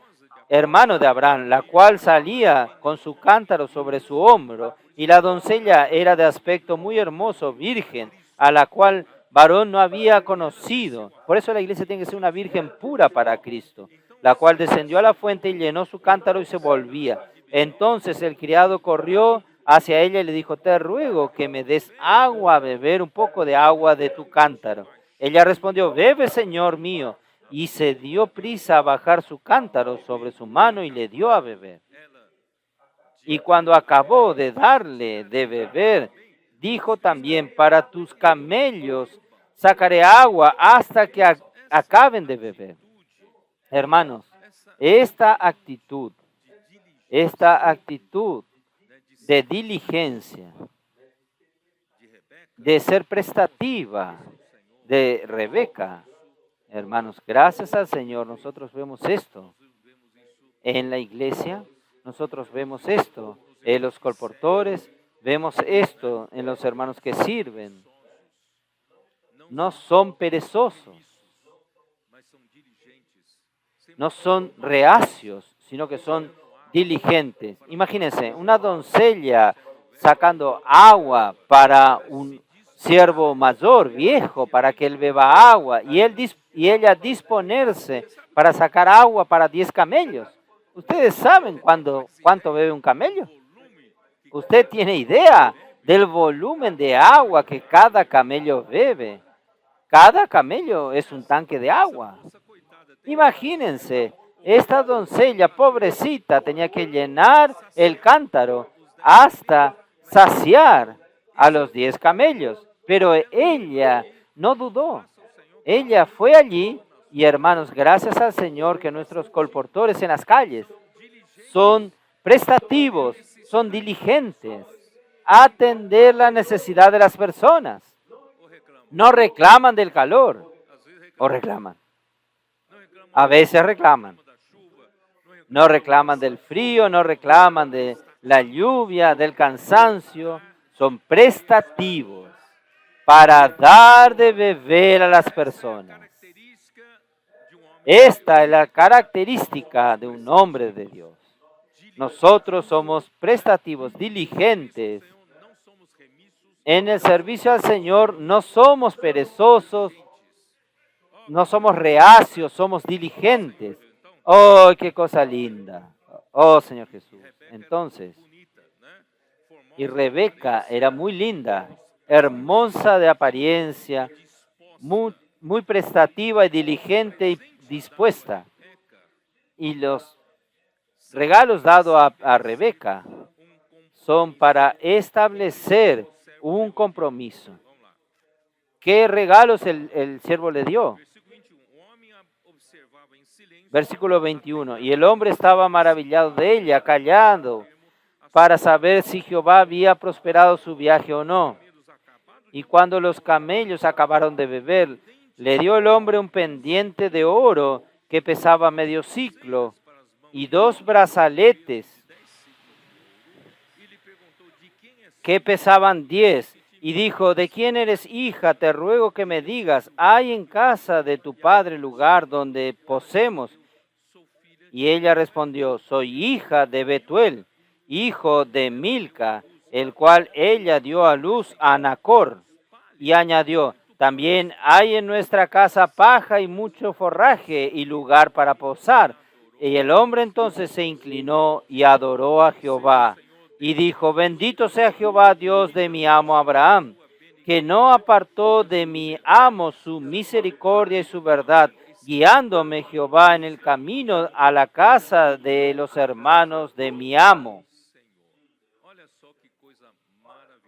la cual salía con su cántaro sobre su hombro, y la doncella era de aspecto muy hermoso, virgen, a la cual varón no había conocido. Por eso la iglesia tiene que ser una virgen pura para Cristo, la cual descendió a la fuente y llenó su cántaro y se volvía. Entonces el criado corrió hacia ella y le dijo: te ruego que me des agua a beber, un poco de agua de tu cántaro. Ella respondió: bebe, señor mío. Y se dio prisa a bajar su cántaro sobre su mano y le dio a beber. Y cuando acabó de darle de beber, dijo también: para tus camellos sacaré agua hasta que acaben de beber. Hermanos, esta actitud de diligencia, de ser prestativa de Rebeca, hermanos, gracias al Señor, nosotros vemos esto en la iglesia, nosotros vemos esto en los colportores, vemos esto en los hermanos que sirven. No son perezosos, no son reacios, sino que son diligentes. Imagínense, una doncella sacando agua para un siervo mayor, viejo, para que él beba agua, y ella disponerse para sacar agua para 10 camellos. ¿Ustedes saben cuánto bebe un camello? ¿Usted tiene idea del volumen de agua que cada camello bebe? Cada camello es un tanque de agua. Imagínense, esta doncella pobrecita tenía que llenar el cántaro hasta saciar a los 10 camellos. Pero ella no dudó. Ella fue allí y, hermanos, gracias al Señor que nuestros colportores en las calles son prestativos, son diligentes a atender la necesidad de las personas. No reclaman del calor, o reclaman. A veces reclaman. No reclaman del frío, no reclaman de la lluvia, del cansancio. Son prestativos para dar de beber a las personas. Esta es la característica de un hombre de Dios. Nosotros somos prestativos, diligentes. En el servicio al Señor no somos perezosos, no somos reacios, somos diligentes. ¡Oh, qué cosa linda! Oh, Señor Jesús. Entonces, y Rebeca era muy linda, hermosa de apariencia, muy prestativa y diligente y dispuesta. Y los regalos dados a Rebeca son para establecer un compromiso. ¿Qué regalos el siervo le dio? Versículo 21. Y el hombre estaba maravillado de ella, callando, para saber si Jehová había prosperado su viaje o no. Y cuando los camellos acabaron de beber, le dio el hombre un pendiente de oro que pesaba medio siclo y 2 brazaletes que pesaban 10. Y dijo, ¿de quién eres hija? Te ruego que me digas, ¿hay en casa de tu padre lugar donde posemos? Y ella respondió, soy hija de Betuel, hijo de Milca, el cual ella dio a luz a Nacor. Y añadió, también hay en nuestra casa paja y mucho forraje y lugar para posar. Y el hombre entonces se inclinó y adoró a Jehová. Y dijo, bendito sea Jehová, Dios de mi amo Abraham, que no apartó de mi amo su misericordia y su verdad, guiándome Jehová en el camino a la casa de los hermanos de mi amo.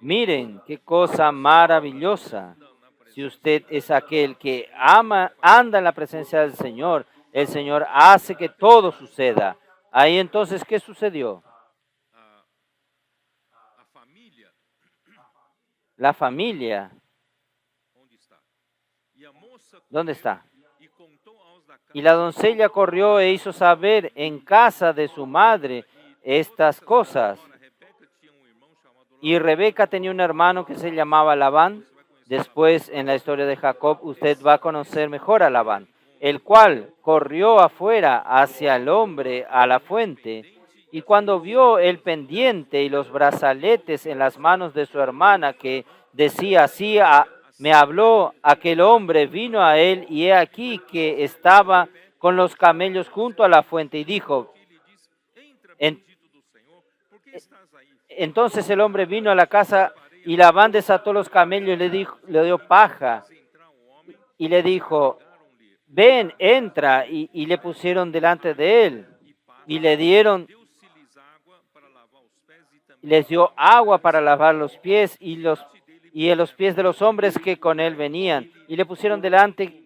Miren qué cosa maravillosa. Si usted es aquel que anda en la presencia del Señor, el Señor hace que todo suceda. Ahí entonces, ¿qué sucedió? La familia. ¿Dónde está? Y la doncella corrió e hizo saber en casa de su madre estas cosas. Y Rebeca tenía un hermano que se llamaba Labán. Después, en la historia de Jacob, usted va a conocer mejor a Labán, el cual corrió afuera hacia el hombre a la fuente. Y cuando vio el pendiente y los brazaletes en las manos de su hermana, que decía así, me habló aquel hombre, vino a él, y he aquí que estaba con los camellos junto a la fuente, y dijo, entonces el hombre vino a la casa, y Labán desató los camellos y le dio paja, y le dijo, ven, entra, y le pusieron delante de él, y les dio agua para lavar los pies y en los pies de los hombres que con él venían, y le pusieron delante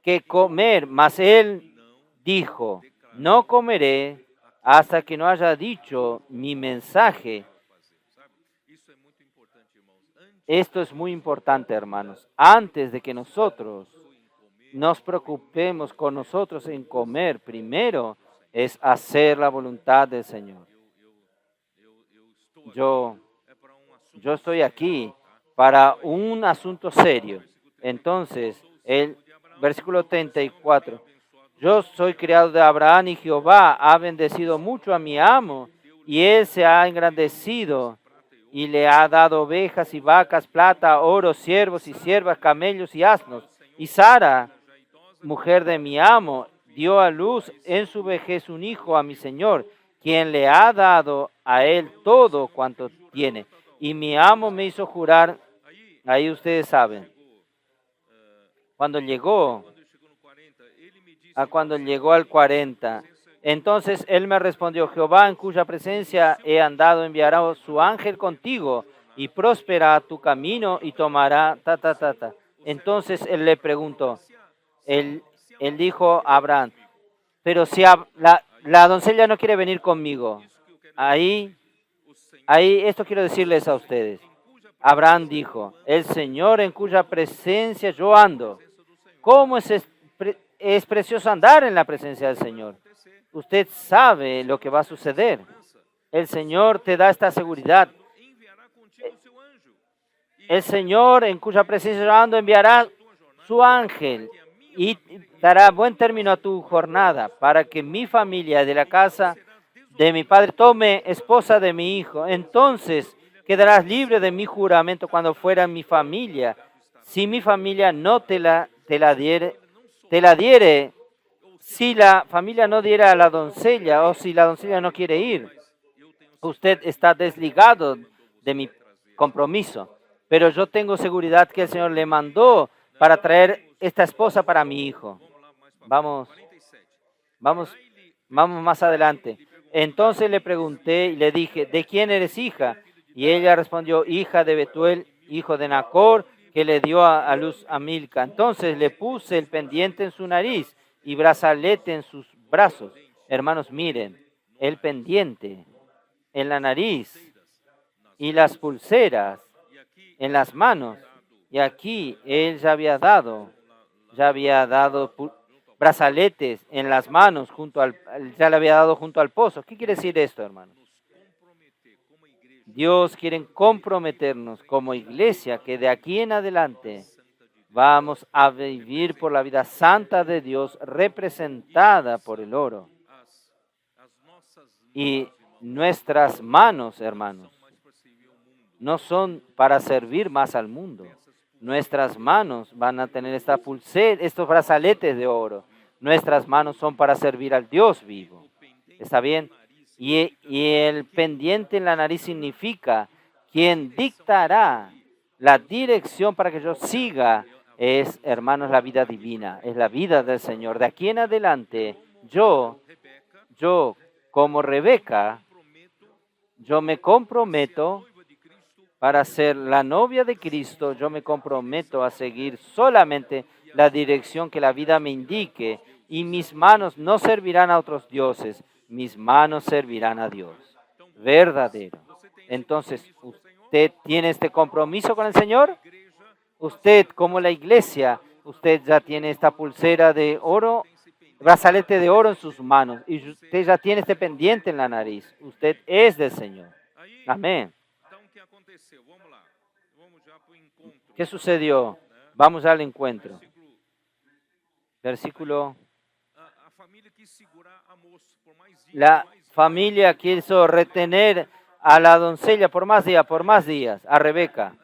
que comer, mas él dijo, no comeré hasta que no haya dicho mi mensaje. Esto es muy importante, hermanos. Antes de que nosotros nos preocupemos con nosotros en comer, primero es hacer la voluntad del Señor. Yo estoy aquí para un asunto serio. Entonces, el versículo 34. Yo soy criado de Abraham y Jehová ha bendecido mucho a mi amo y él se ha engrandecido y le ha dado ovejas y vacas, plata, oro, siervos y siervas, camellos y asnos. Y Sara, mujer de mi amo, dio a luz en su vejez un hijo a mi señor, quien le ha dado a él todo cuanto tiene. Y mi amo me hizo jurar, ahí ustedes saben, cuando llegó al 40. Entonces él me respondió, Jehová en cuya presencia he andado enviará su ángel contigo y próspera tu camino y tomará Entonces él le preguntó, él dijo a Abraham, pero si la doncella no quiere venir conmigo, ahí esto quiero decirles a ustedes. Abraham dijo, el Señor en cuya presencia yo ando. ¿Cómo es precioso andar en la presencia del Señor? Usted sabe lo que va a suceder. El Señor te da esta seguridad. El Señor en cuya presencia yo ando enviará su ángel y dará buen término a tu jornada para que mi familia de la casa de mi padre, tome esposa de mi hijo. Entonces quedarás libre de mi juramento cuando fuera mi familia. Si mi familia no te la diere, si la familia no diera a la doncella o si la doncella no quiere ir, usted está desligado de mi compromiso. Pero yo tengo seguridad que el Señor le mandó para traer esta esposa para mi hijo. Vamos, vamos, vamos más adelante. Entonces le pregunté y le dije, ¿de quién eres hija? Y ella respondió, hija de Betuel, hijo de Nacor, que le dio a luz a Milca. Entonces le puse el pendiente en su nariz y brazalete en sus brazos. Hermanos, miren, el pendiente en la nariz y las pulseras en las manos. Y aquí él ya había dado brazaletes en las manos ya le había dado junto al pozo. ¿Qué quiere decir esto, hermanos? Dios quiere comprometernos como iglesia que de aquí en adelante vamos a vivir por la vida santa de Dios representada por el oro. Y nuestras manos, hermanos, no son para servir más al mundo. Nuestras manos van a tener estos brazaletes de oro. Nuestras manos son para servir al Dios vivo. ¿Está bien? Y el pendiente en la nariz significa quien dictará la dirección para que yo siga es, hermanos, la vida divina, es la vida del Señor. De aquí en adelante, yo como Rebeca, yo me comprometo para ser la novia de Cristo, yo me comprometo a seguir solamente la dirección que la vida me indique y mis manos no servirán a otros dioses, mis manos servirán a Dios. Verdadero. Entonces, ¿usted tiene este compromiso con el Señor? Usted, como la iglesia, usted ya tiene esta pulsera de oro, brazalete de oro en sus manos y usted ya tiene este pendiente en la nariz. Usted es del Señor. Amén. ¿Qué sucedió? Vamos al encuentro. Versículo. La familia quiso retener a la doncella por más días, a Rebeca.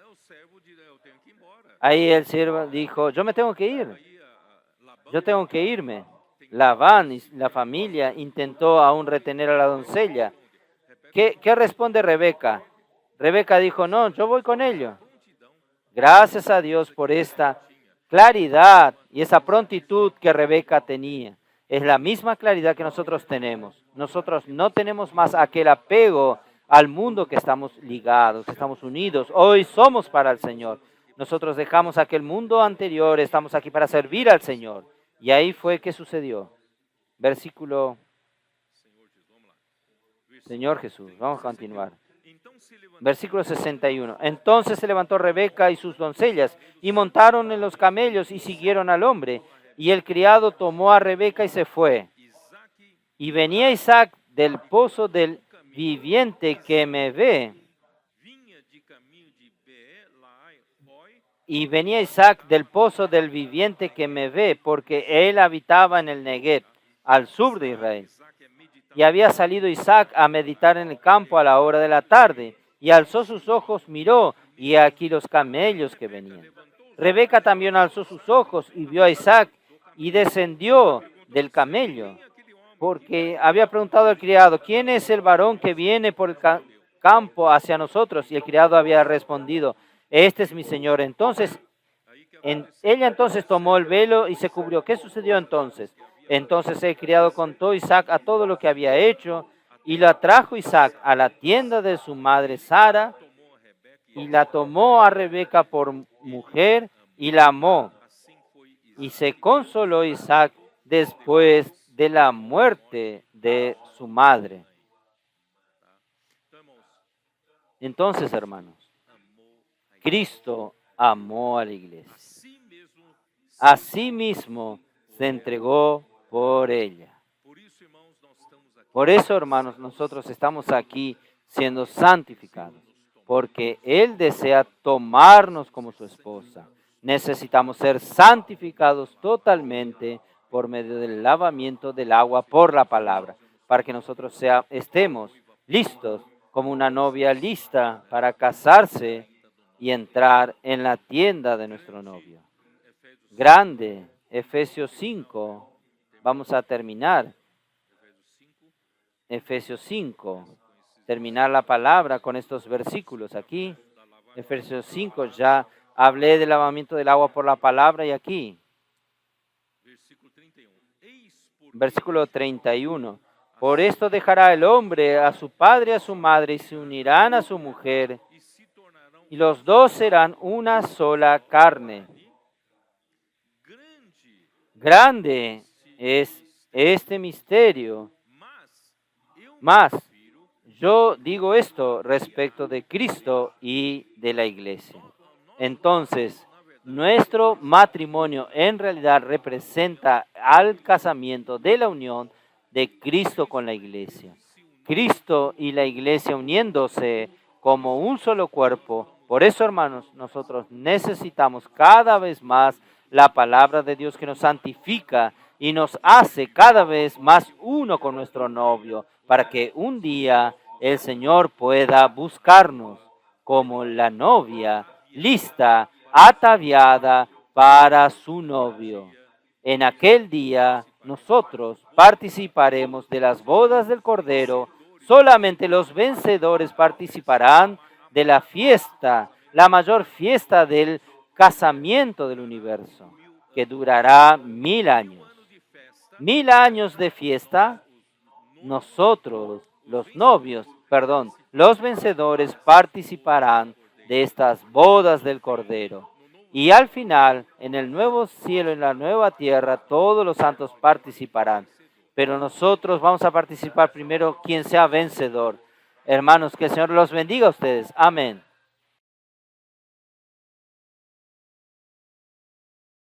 Ahí el siervo dijo, yo me tengo que ir. Yo tengo que irme. Labán y la familia intentó aún retener a la doncella. ¿Qué responde Rebeca? Rebeca dijo, no, yo voy con ellos. Gracias a Dios por esta claridad y esa prontitud que Rebeca tenía. Es la misma claridad que nosotros tenemos. Nosotros no tenemos más aquel apego al mundo que estamos ligados, que estamos unidos. Hoy somos para el Señor. Nosotros dejamos aquel mundo anterior, estamos aquí para servir al Señor. Y ahí fue que sucedió. Versículo. Señor Jesús, vamos a continuar. Versículo 61. Entonces se levantó Rebeca y sus doncellas y montaron en los camellos y siguieron al hombre. Y el criado tomó a Rebeca y se fue. Y venía Isaac del pozo del viviente que me ve. Y venía Isaac del pozo del viviente que me ve, porque él habitaba en el Negev, al sur de Israel. Y había salido Isaac a meditar en el campo a la hora de la tarde, y alzó sus ojos, miró, y aquí los camellos que venían. Rebeca también alzó sus ojos y vio a Isaac, y descendió del camello, porque había preguntado al criado, ¿quién es el varón que viene por el campo hacia nosotros? Y el criado había respondido, este es mi señor. Entonces, ella entonces tomó el velo y se cubrió. ¿Qué sucedió entonces? Entonces el criado contó a Isaac a todo lo que había hecho, y la trajo Isaac a la tienda de su madre Sara, y la tomó a Rebeca por mujer, y la amó. Y se consoló Isaac después de la muerte de su madre. Entonces, hermanos, Cristo amó a la iglesia. Asimismo se entregó por ella. Por eso, hermanos, nosotros estamos aquí siendo santificados, porque Él desea tomarnos como su esposa. Necesitamos ser santificados totalmente por medio del lavamiento del agua por la palabra. para que nosotros estemos listos como una novia lista para casarse y entrar en la tienda de nuestro novio. Grande, Efesios 5, vamos a terminar. Efesios 5, terminar la palabra con estos versículos aquí. Efesios 5, ya hablé del lavamiento del agua por la palabra y aquí. Versículo 31. Por esto dejará el hombre a su padre y a su madre y se unirán a su mujer y los dos serán una sola carne. Grande es este misterio. Mas yo digo esto respecto de Cristo y de la iglesia. Entonces, nuestro matrimonio en realidad representa al casamiento de la unión de Cristo con la iglesia. Cristo y la iglesia uniéndose como un solo cuerpo. Por eso, hermanos, nosotros necesitamos cada vez más la palabra de Dios que nos santifica y nos hace cada vez más uno con nuestro novio, para que un día el Señor pueda buscarnos como la novia lista, ataviada para su novio. En aquel día nosotros participaremos de las bodas del Cordero. Solamente los vencedores participarán de la fiesta, la mayor fiesta del casamiento del universo, que durará 1000 años. 1000 años de fiesta. Nosotros, los vencedores participarán de estas bodas del Cordero. Y al final, en el nuevo cielo, en la nueva tierra, todos los santos participarán. Pero nosotros vamos a participar primero quien sea vencedor. Hermanos, que el Señor los bendiga a ustedes. Amén.